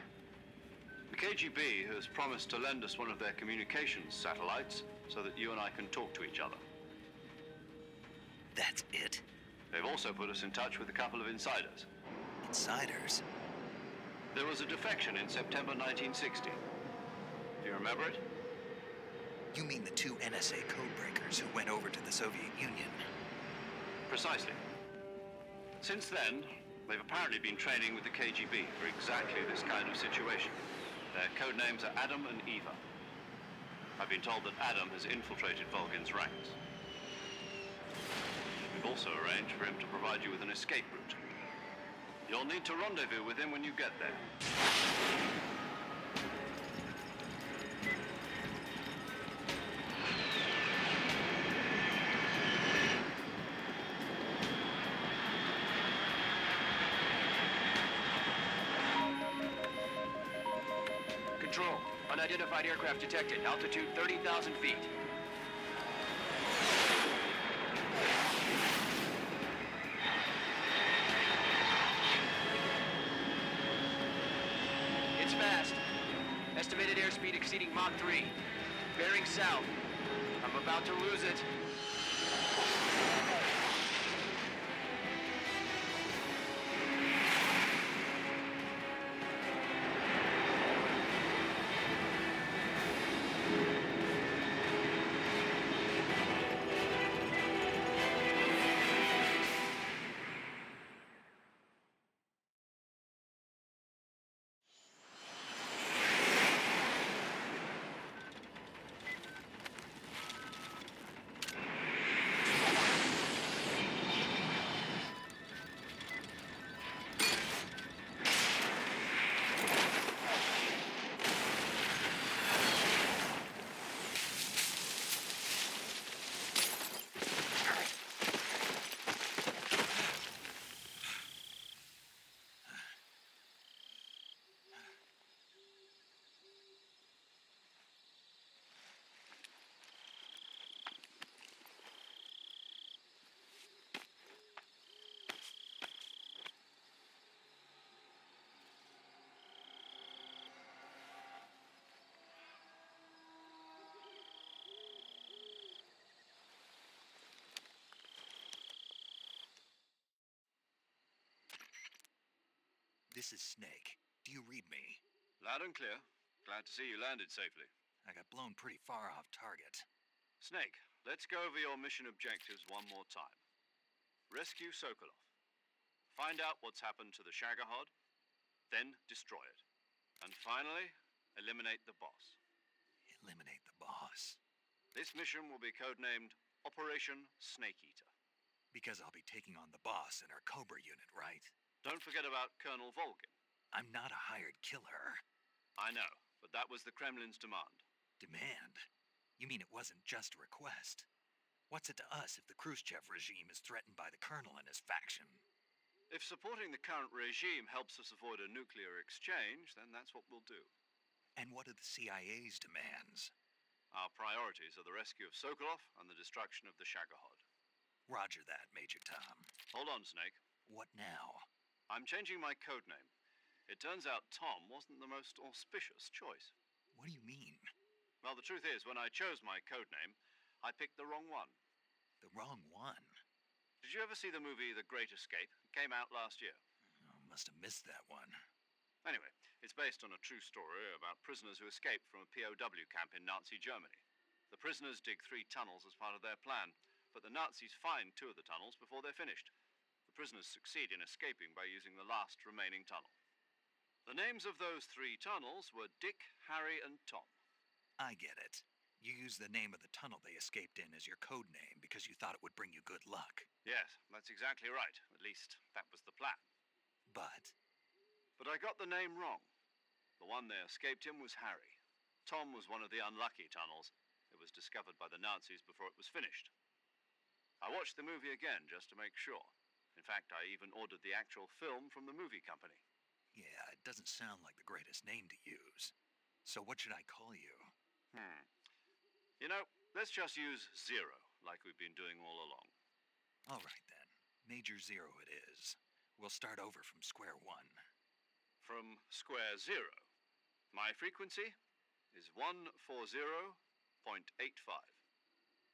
The KGB has promised to lend us one of their communications satellites so that you and I can talk to each other. That's it? They've also put us in touch with a couple of insiders. Insiders? There was a defection in September 1960. Do you remember it? You mean the 2 NSA codebreakers who went over to the Soviet Union? Precisely. Since then, they've apparently been training with the KGB for exactly this kind of situation. Their code names are Adam and Eva. I've been told that Adam has infiltrated Volgin's ranks. We've also arranged for him to provide you with an escape route. You'll need to rendezvous with him when you get there. Unidentified aircraft detected. Altitude 30,000 feet. It's fast. Estimated airspeed exceeding Mach 3. Bearing south. I'm about to lose it. This is Snake. Do you read me? Loud and clear. Glad to see you landed safely. I got blown pretty far off target. Snake, let's go over your mission objectives one more time. Rescue Sokolov. Find out what's happened to the Shagohod, then destroy it. And finally, eliminate the boss. Eliminate the boss. This mission will be codenamed Operation Snake Eater. Because I'll be taking on the boss in our Cobra unit, right? Don't forget about Colonel Volgin. I'm not a hired killer. I know, but that was the Kremlin's demand. Demand? You mean it wasn't just a request? What's it to us if the Khrushchev regime is threatened by the colonel and his faction? If supporting the current regime helps us avoid a nuclear exchange, then that's what we'll do. And what are the CIA's demands? Our priorities are the rescue of Sokolov and the destruction of the Shagohod. Roger that, Major Tom. Hold on, Snake. What now? I'm changing my codename. It turns out Tom wasn't the most auspicious choice. What do you mean? Well, the truth is, when I chose my codename, I picked the wrong one. The wrong one? Did you ever see the movie The Great Escape? It came out last year. Oh, must have missed that one. Anyway, it's based on a true story about prisoners who escaped from a POW camp in Nazi Germany. The prisoners dig 3 tunnels as part of their plan, but the Nazis find 2 of the tunnels before they're finished. The prisoners succeed in escaping by using the last remaining tunnel. The names of those 3 tunnels were Dick, Harry, and Tom. I get it. You used the name of the tunnel they escaped in as your code name because you thought it would bring you good luck. Yes, that's exactly right. At least, that was the plan. But I got the name wrong. The one they escaped in was Harry. Tom was one of the unlucky tunnels. It was discovered by the Nazis before it was finished. I watched the movie again just to make sure. In fact, I even ordered the actual film from the movie company. yeah, it doesn't sound like the greatest name to use. So what should I call you? You know, let's just use Zero, like we've been doing all along. All right then. Major Zero it is. We'll start over from square one. From square zero. My frequency is 140.85.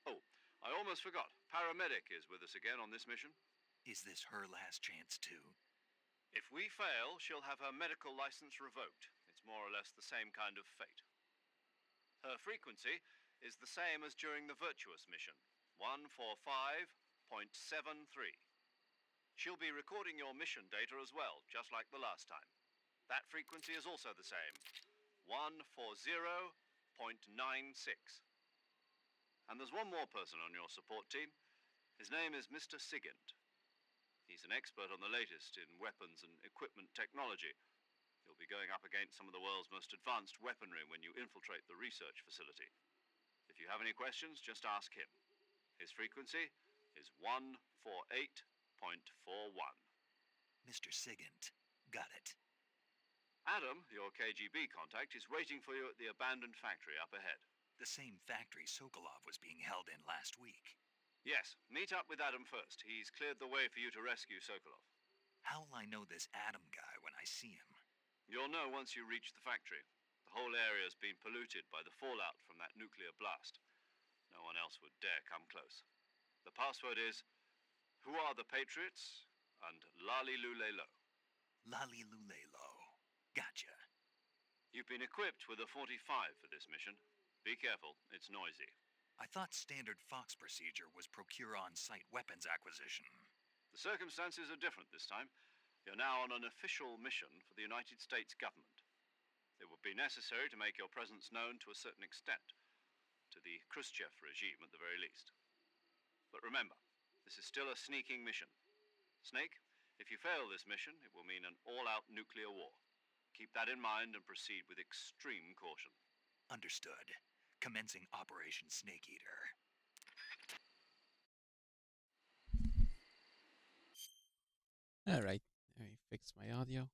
Oh, I almost forgot. Paramedic is with us again on this mission. Is this her last chance too? If we fail, she'll have her medical license revoked. It's more or less the same kind of fate. Her frequency is the same as during the Virtuous mission, 145.73. She'll be recording your mission data as well, just like the last time. That frequency is also the same, 140.96. And there's one more person on your support team. His name is Mr. Sigint. He's an expert on the latest in weapons and equipment technology. You'll be going up against some of the world's most advanced weaponry when you infiltrate the research facility. If you have any questions, just ask him. His frequency is 148.41. Mr. Sigint. Got it. Adam, your KGB contact, is waiting for you at the abandoned factory up ahead. The same factory Sokolov was being held in last week. Yes, meet up with Adam first. He's cleared the way for you to rescue Sokolov. How will I know this Adam guy when I see him? You'll know once you reach the factory. The whole area's been polluted by the fallout from that nuclear blast. No one else would dare come close. The password is, "Who are the Patriots?" and Lali Lule Lo. Lali Lule Lo. Gotcha. You've been equipped with a 45 for this mission. Be careful, it's noisy. I thought standard Fox procedure was procure on-site weapons acquisition. The circumstances are different this time. You're now on an official mission for the United States government. It would be necessary to make your presence known to a certain extent, to the Khrushchev regime at the very least. But remember, this is still a sneaking mission. Snake, if you fail this mission, it will mean an all-out nuclear war. Keep that in mind and proceed with extreme caution. Understood. Commencing Operation Snake Eater. Alright, let me fix my audio.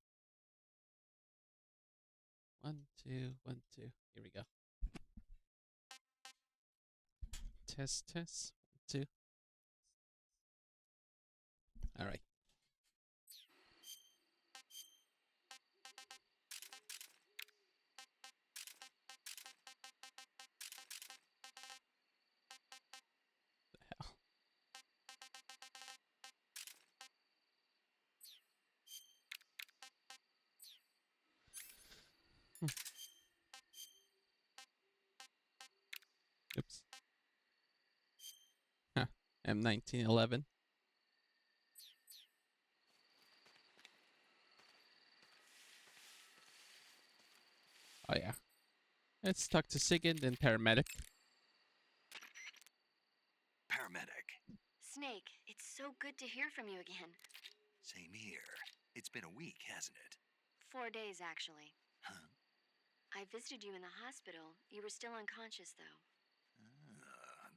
1, 2, 1, 2. Here we go. Test, test. 1, 2. Alright. The hell? Oops. Huh. M1911. Oh yeah. Let's talk to Sigurd and paramedic. Paramedic. Snake, it's so good to hear from you again. Same here. It's been a week, hasn't it? 4 days, actually. Huh? I visited you in the hospital. You were still unconscious, though.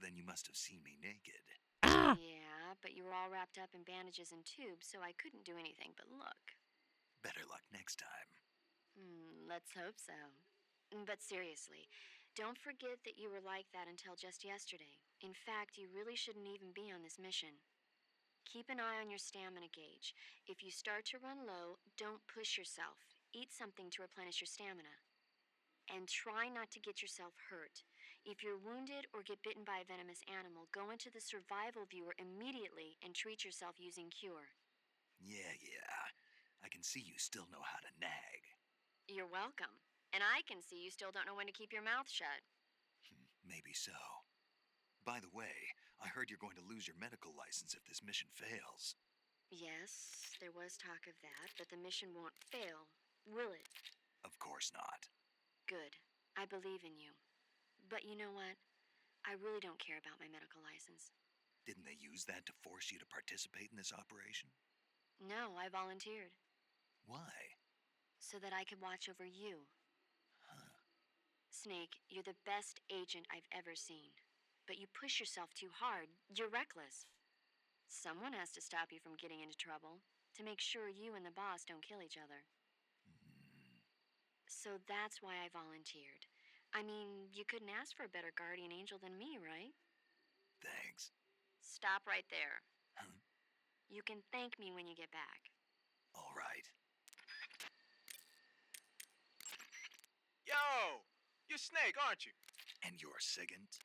Then you must have seen me naked. Ah! Yeah, but you were all wrapped up in bandages and tubes, so I couldn't do anything but look. Better luck next time. Let's hope so. But seriously, don't forget that you were like that until just yesterday. In fact, you really shouldn't even be on this mission. Keep an eye on your stamina gauge. If you start to run low, don't push yourself. Eat something to replenish your stamina. And try not to get yourself hurt. If you're wounded or get bitten by a venomous animal, go into the survival viewer immediately and treat yourself using Cure. Yeah. I can see you still know how to nag. You're welcome. And I can see you still don't know when to keep your mouth shut. Maybe so. By the way, I heard you're going to lose your medical license if this mission fails. Yes, there was talk of that, but the mission won't fail, will it? Of course not. Good. I believe in you. But you know what? I really don't care about my medical license. Didn't they use that to force you to participate in this operation? No, I volunteered. Why? So that I could watch over you. Huh. Snake, you're the best agent I've ever seen. But you push yourself too hard. You're reckless. Someone has to stop you from getting into trouble, to make sure you and the boss don't kill each other. So that's why I volunteered. I mean, you couldn't ask for a better guardian angel than me, right? Thanks. Stop right there. Huh? You can thank me when you get back. All right. Yo! You're Snake, aren't you? And you're Sigint?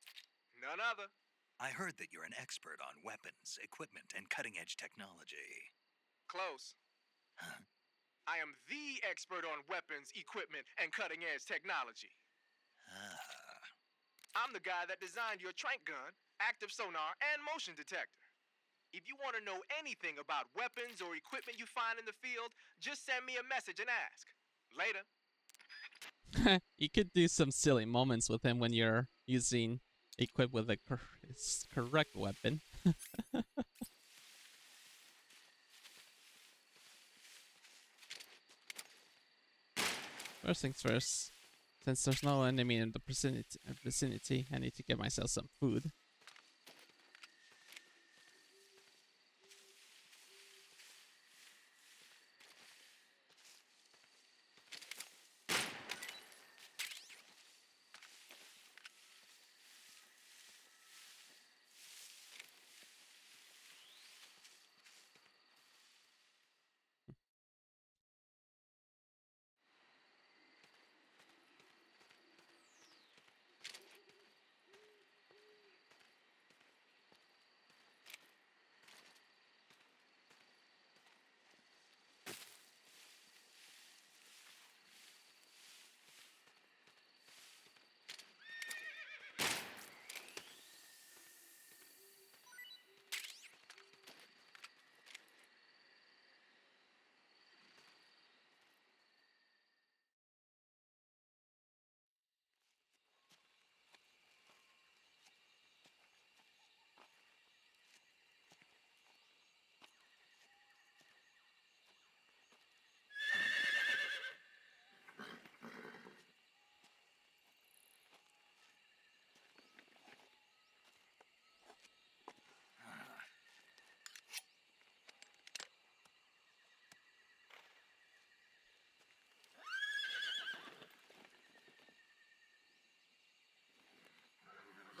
None other. I heard that you're an expert on weapons, equipment, and cutting-edge technology. Close. Huh? I am the expert on weapons, equipment, and cutting-edge technology. Ah. I'm the guy that designed your trank gun, active sonar, and motion detector. If you want to know anything about weapons or equipment you find in the field, just send me a message and ask. Later. You could do some silly moments with him when you're equipped with the correct weapon. First things first, since there's no enemy in the vicinity, I need to get myself some food.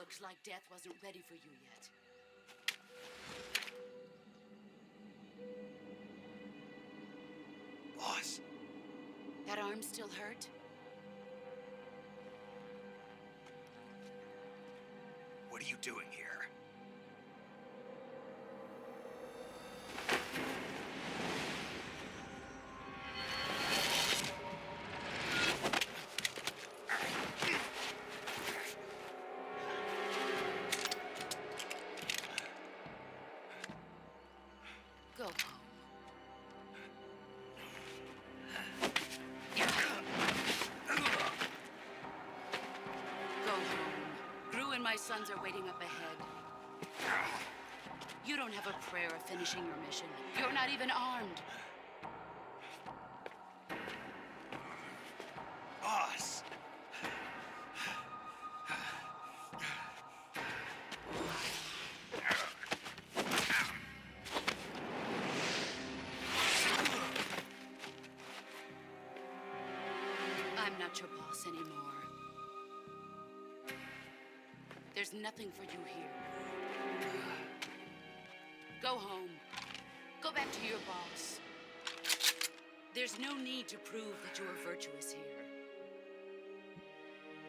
Looks like death wasn't ready for you yet. Boss. That arm still hurt? What are you doing here? Go home. Go home. Gru and my sons are waiting up ahead. You don't have a prayer of finishing your mission. You're not even armed. Boss. I'm not your boss anymore. There's nothing for you here. Go home. Go back to your boss. There's no need to prove that you are virtuous here.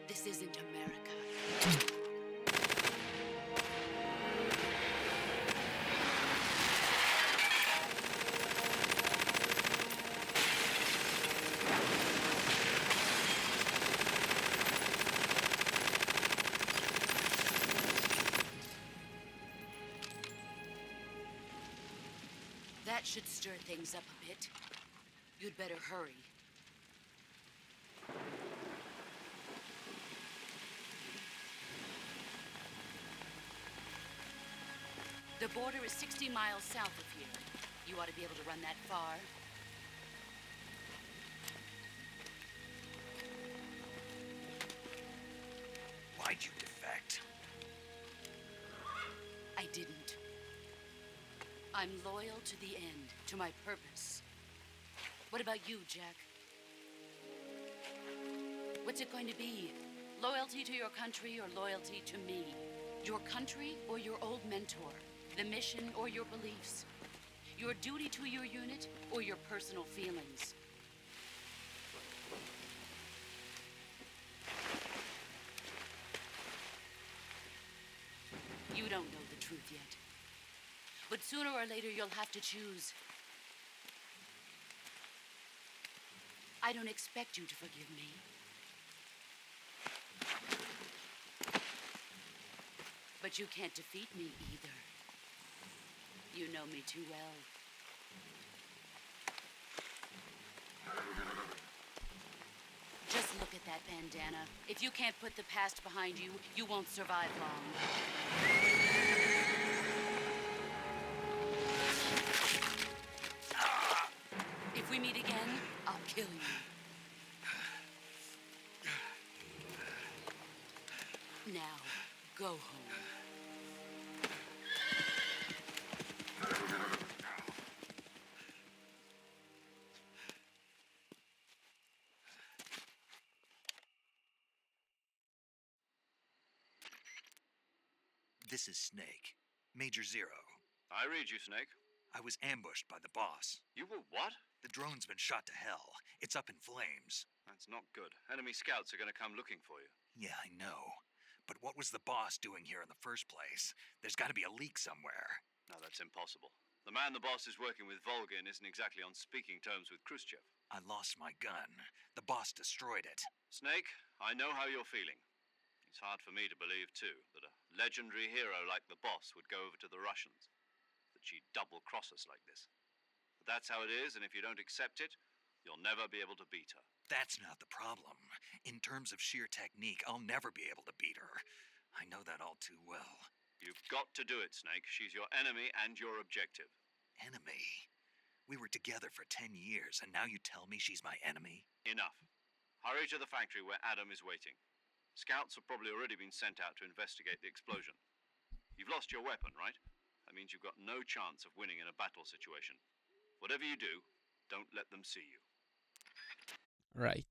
This isn't America. That should stir things up a bit. You'd better hurry. The border is 60 miles south of here. You ought to be able to run that far. Why'd you defect? I didn't. I'm loyal to the end, to my purpose. What about you, Jack? What's it going to be? Loyalty to your country or loyalty to me? Your country or your old mentor? The mission or your beliefs? Your duty to your unit or your personal feelings? You don't know the truth yet. But sooner or later, you'll have to choose. I don't expect you to forgive me. But you can't defeat me either. You know me too well. Just look at that bandana. If you can't put the past behind you, you won't survive long. If we meet again, I'll kill you. Now, go home. This is Snake. Major Zero. I read you, Snake. I was ambushed by the boss. You were what? The drone's been shot to hell. It's up in flames. That's not good. Enemy scouts are going to come looking for you. Yeah, I know. But what was the boss doing here in the first place? There's got to be a leak somewhere. No, that's impossible. The man the boss is working with, Volgin, isn't exactly on speaking terms with Khrushchev. I lost my gun. The boss destroyed it. Snake, I know how you're feeling. It's hard for me to believe, too, that a legendary hero like the boss would go over to the Russians. That she'd double-cross us like this. But that's how it is, and if you don't accept it, you'll never be able to beat her. That's not the problem. In terms of sheer technique, I'll never be able to beat her. I know that all too well. You've got to do it, Snake. She's your enemy and your objective. Enemy? We were together for 10 years, and now you tell me she's my enemy? Enough. Hurry to the factory where Adam is waiting. Scouts have probably already been sent out to investigate the explosion. You've lost your weapon, right? That means you've got no chance of winning in a battle situation. Whatever you do, don't let them see you. Right.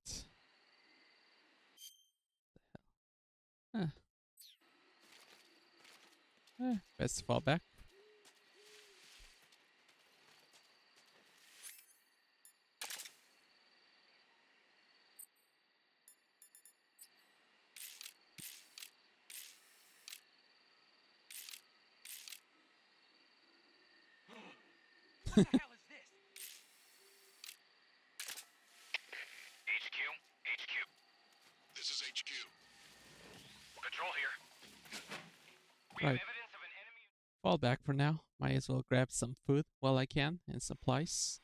Huh. Best fall back. What the hell is this? HQ? HQ. This is HQ. Control here. We Right. have evidence of an enemy. Fall back for now. Might as well grab some food while I can and supplies.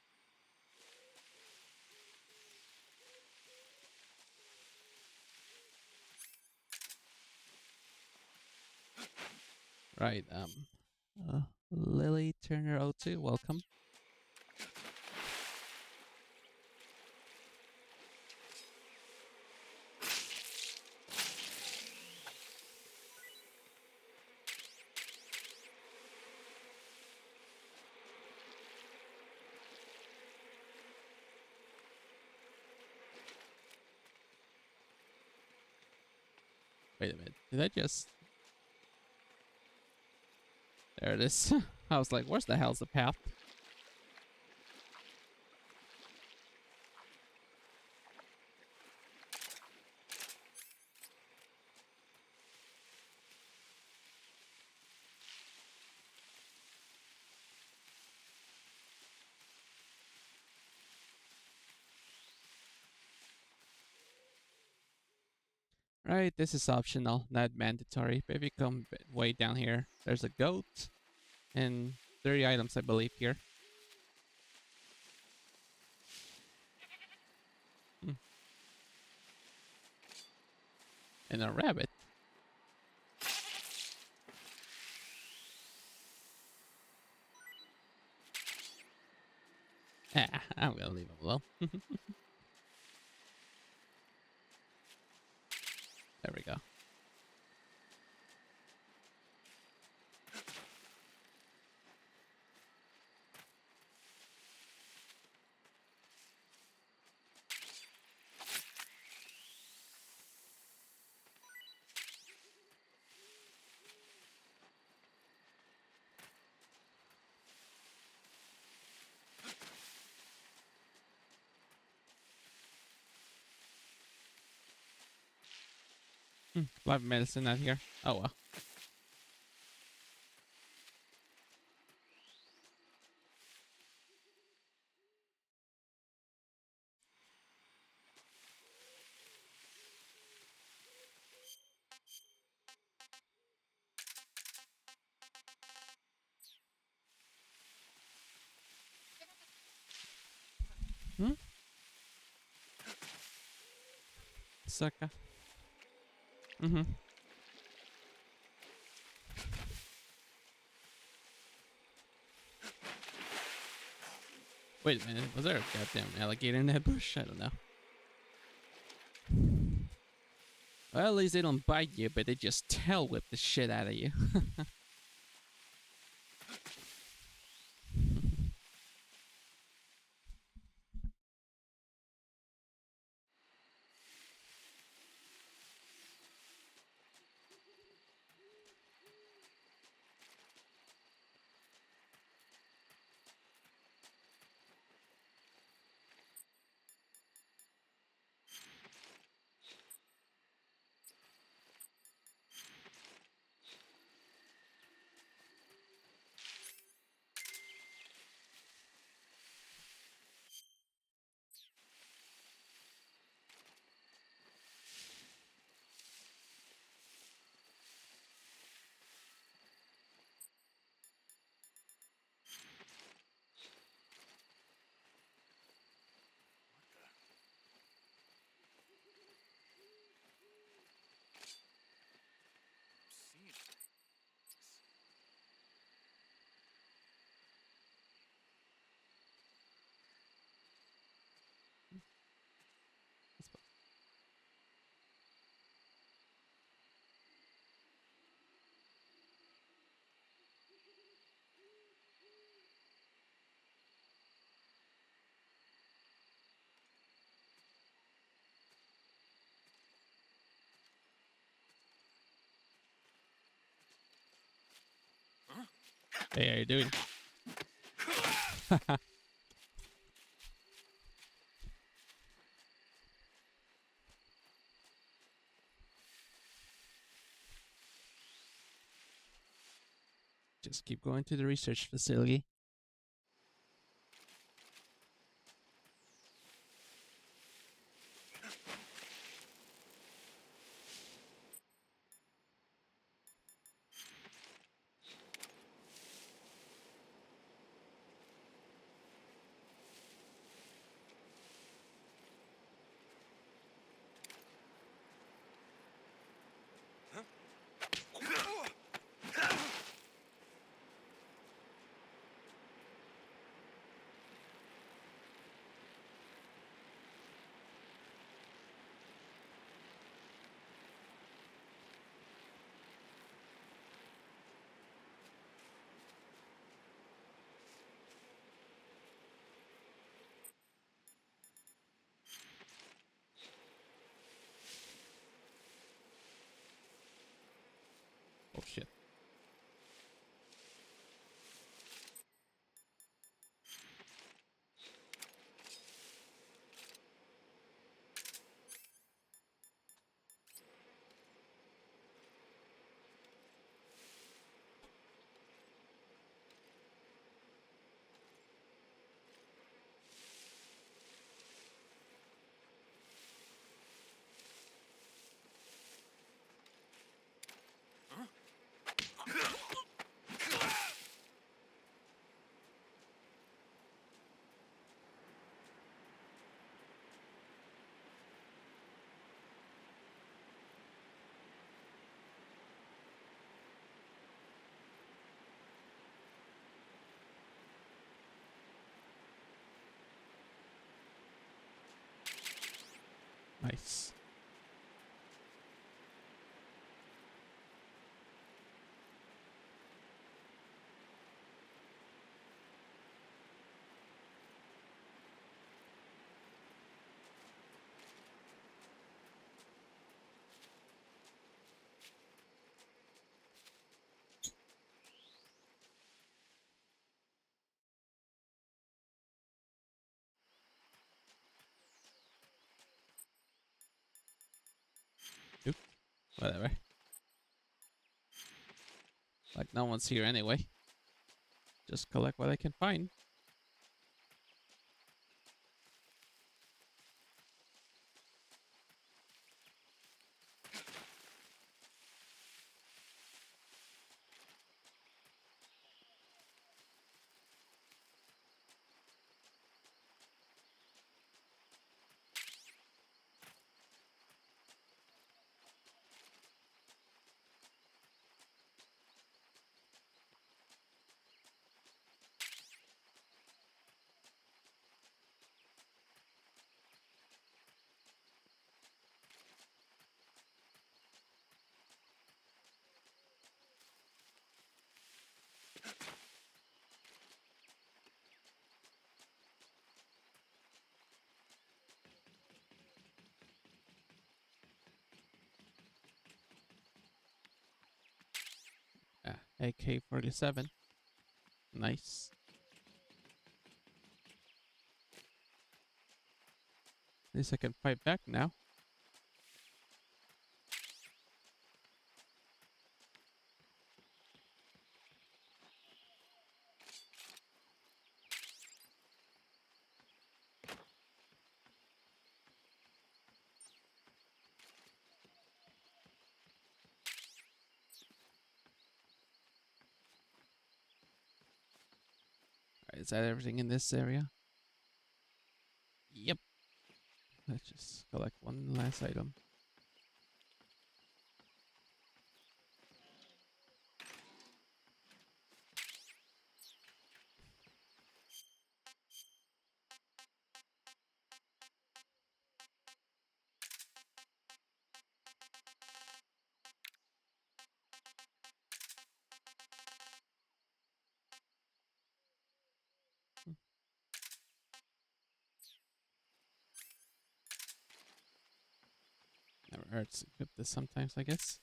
Right, Lily Turner 02, welcome. Wait a minute, did I just... There it is. I was like, where's the hell's the path? Right, this is optional, not mandatory. But if you come way down here, there's a goat and 30 items, I believe, here. And a rabbit. Ah, I'm gonna leave him alone. There we go. Live medicine out here. Oh well. Sucker. Wait a minute, was there a goddamn alligator in that bush? I don't know. Well, at least they don't bite you, but they just tail whip the shit out of you. Hey, how you doing? Just keep going to the research facility. Oh shit. Nice. Oop. Whatever. Like no one's here anyway. Just collect what I can find. Ah, AK-47. Nice. At least I can fight back now. Alright, is that everything in this area? Yep. Let's just collect one last item. Never hurts to equip this sometimes, I guess.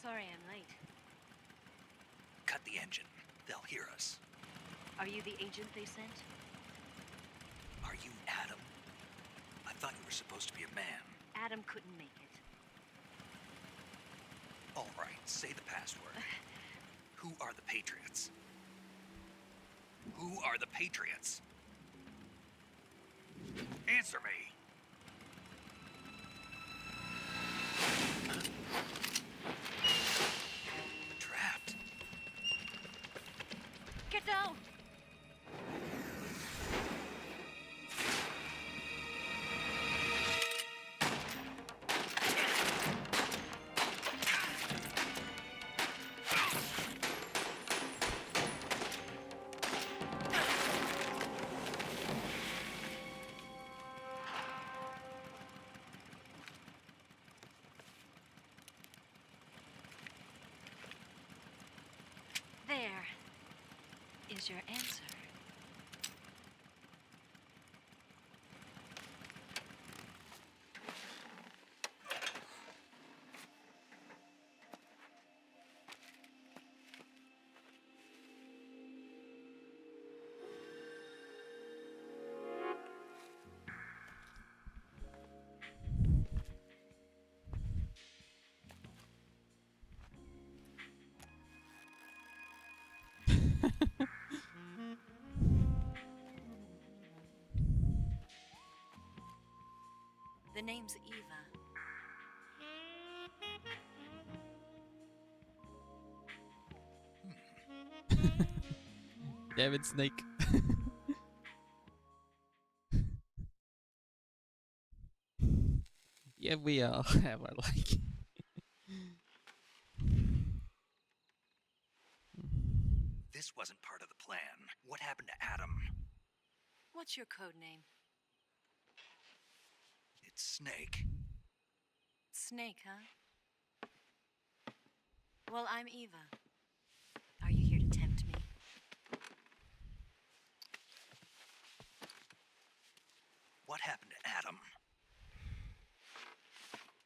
Sorry I'm late. Cut the engine. They'll hear us. Are you the agent they sent? Are you Adam? I thought you were supposed to be a man. Adam couldn't make it. All right, say the password. Who are the Patriots? Who are the Patriots? Answer me. Trapped. Get down! There is your answer. The name's Eva. Damn it, Snake. Yeah, we all have our like. This wasn't part of the plan. What happened to Adam? What's your code name? It's Snake. Snake, huh? Well, I'm Eva. Are you here to tempt me? What happened to Adam?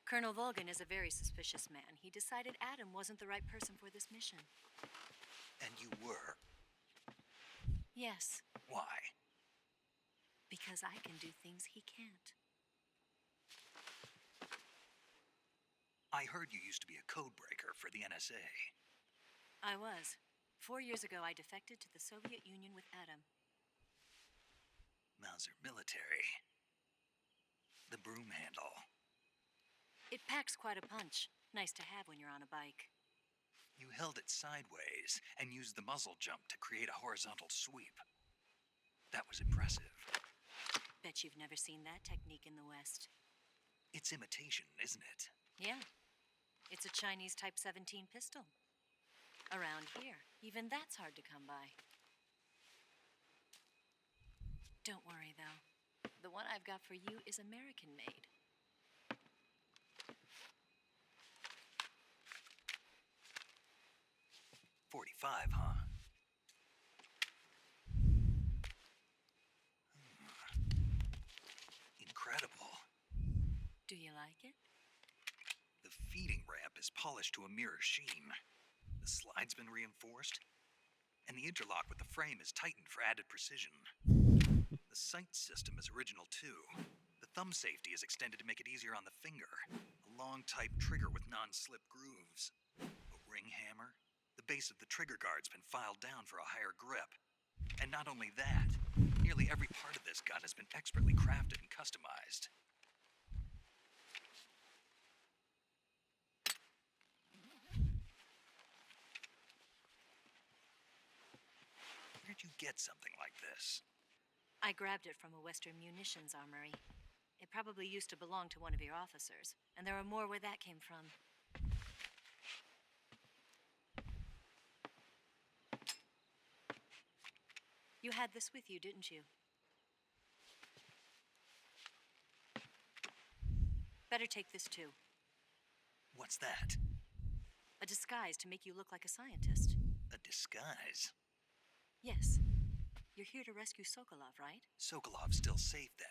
Colonel Volgan is a very suspicious man. He decided Adam wasn't the right person for this mission. And you were? Yes, Why? because I can do things he can't. I heard you used to be a code breaker for the NSA. I was. 4 years ago, I defected to the Soviet Union with Adam. Mauser military. The broom handle. It packs quite a punch. Nice to have when you're on a bike. You held it sideways and used the muzzle jump to create a horizontal sweep. That was impressive. Bet you've never seen that technique in the West. It's imitation, isn't it? Yeah. It's a Chinese Type 17 pistol. Around here, even that's hard to come by. Don't worry, though. The one I've got for you is American-made. .45, huh? Incredible. Do you like it? The feeding ramp is polished to a mirror sheen. The slide's been reinforced, and the interlock with the frame is tightened for added precision. The sight system is original too. The thumb safety is extended to make it easier on the finger. A long type trigger with non-slip grooves. A ring hammer. The base of the trigger guard's been filed down for a higher grip. And not only that, nearly every part of this gun has been expertly crafted and customized. Where'd you get something like this? I grabbed it from a Western munitions armory. It probably used to belong to one of your officers, and there are more where that came from. You had this with you, didn't you? Better take this too. What's that? A disguise to make you look like a scientist. A disguise? Yes. You're here to rescue Sokolov, right? Sokolov's still safe then?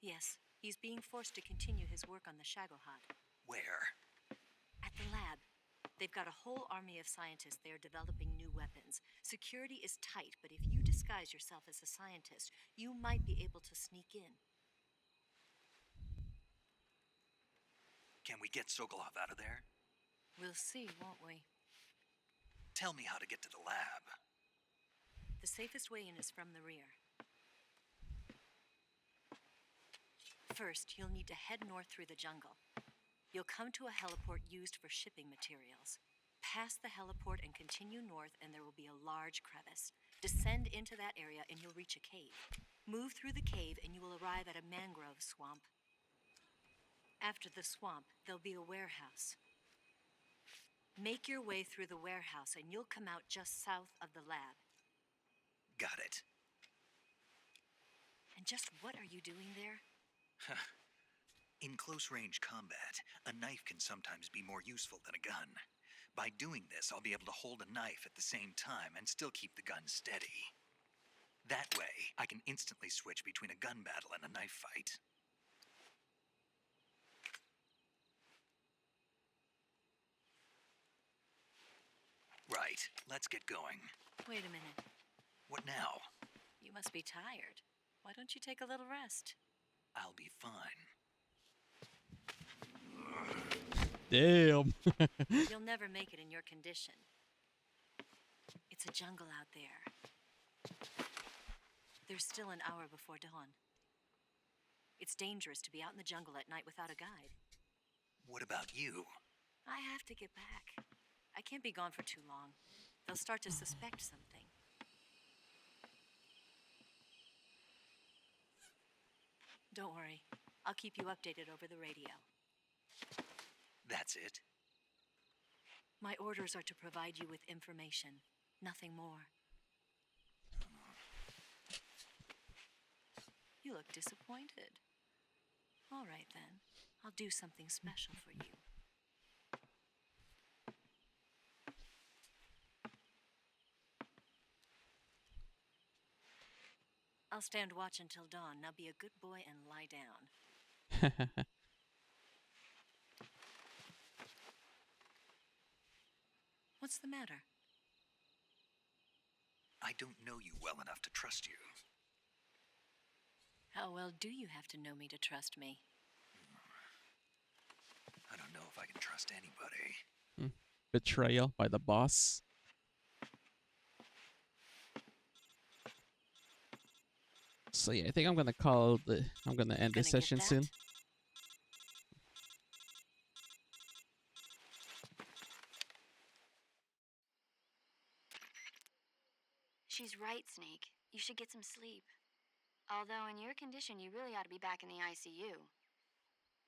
Yes. He's being forced to continue his work on the Shagohod. Where? At the lab. They've got a whole army of scientists there developing new weapons. Security is tight, but if you disguise yourself as a scientist, you might be able to sneak in. Can we get Sokolov out of there? We'll see, won't we? Tell me how to get to the lab. The safest way in is from the rear. First, you'll need to head north through the jungle. You'll come to a heliport used for shipping materials. Pass the heliport and continue north, and there will be a large crevice. Descend into that area, and you'll reach a cave. Move through the cave, and you will arrive at a mangrove swamp. After the swamp, there'll be a warehouse. Make your way through the warehouse, and you'll come out just south of the lab. Got it. And just what are you doing there? In close-range combat, a knife can sometimes be more useful than a gun. By doing this, I'll be able to hold a knife at the same time and still keep the gun steady. That way, I can instantly switch between a gun battle and a knife fight. Right, let's get going. Wait a minute. What now? You must be tired. Why don't you take a little rest? I'll be fine. Damn. You'll never make it in your condition. It's a jungle out there. There's still an hour before dawn. It's dangerous to be out in the jungle at night without a guide. What about you? I have to get back. I can't be gone for too long. They'll start to suspect something. Don't worry. I'll keep you updated over the radio. That's it? My orders are to provide you with information, nothing more. You look disappointed. All right, then. I'll do something special for you. I'll stand watch until dawn. Now be a good boy and lie down. What's the matter? I don't know you well enough to trust you. How well do you have to know me to trust me? I don't know if I can trust anybody. Betrayal by the boss. So yeah, I think I'm gonna end this session soon. She's right, Snake. You should get some sleep. Although in your condition, you really ought to be back in the ICU.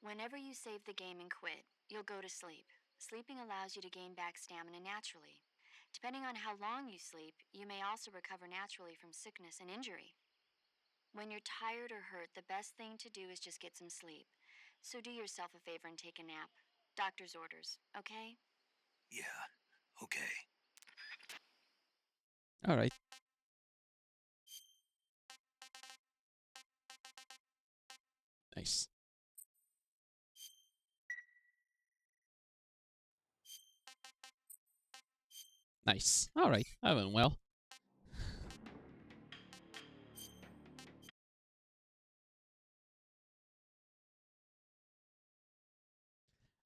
Whenever you save the game and quit, you'll go to sleep. Sleeping allows you to gain back stamina naturally. Depending on how long you sleep, you may also recover naturally from sickness and injury. When you're tired or hurt, the best thing to do is just get some sleep. So do yourself a favor and take a nap. Doctor's orders, okay? Yeah, okay. All right. Nice. Nice. All right. That went well.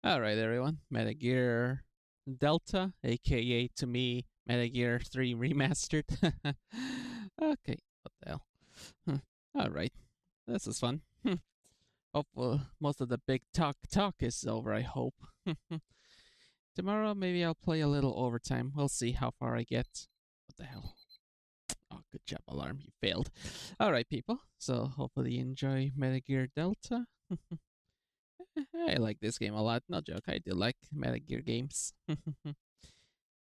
All right, everyone. Metal Gear Delta, aka to me, Metal Gear 3 Remastered. Okay, what the hell? All right, this is fun. Hopefully, most of the big talk is over, I hope. Tomorrow, maybe I'll play a little overtime. We'll see how far I get. What the hell? Oh, good job, Alarm. You failed. All right, people. So hopefully you enjoy Metal Gear Delta. I like this game a lot. No joke. I do like Metal Gear games.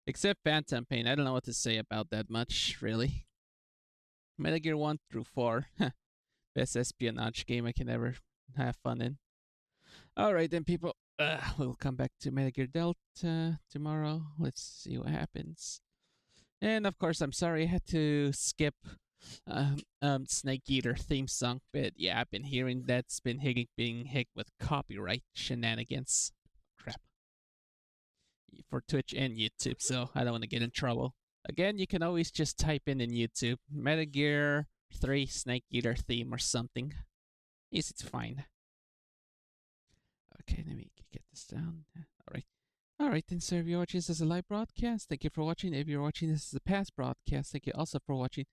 Except Phantom Pain. I don't know what to say about that much, really. Metal Gear 1 through 4. Best espionage game I can ever have fun in. Alright then, people. We'll come back to Metal Gear Delta tomorrow. Let's see what happens. And of course, I'm sorry I had to skip Snake Eater theme song, but yeah, I've been hearing that's been being hit with copyright shenanigans. Crap. for Twitch and YouTube, so I don't want to get in trouble. Again, you can always just type in YouTube, Metal Gear 3 Snake Eater theme or something. Easy to find. Okay, let me get this down. Alright. Alright, then, so if you're watching this as a live broadcast, thank you for watching. If you're watching this as a past broadcast, thank you also for watching.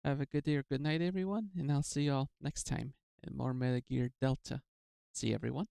Have a good day or good night, everyone, and I'll see you all next time in more Metal Gear Delta. See you, everyone.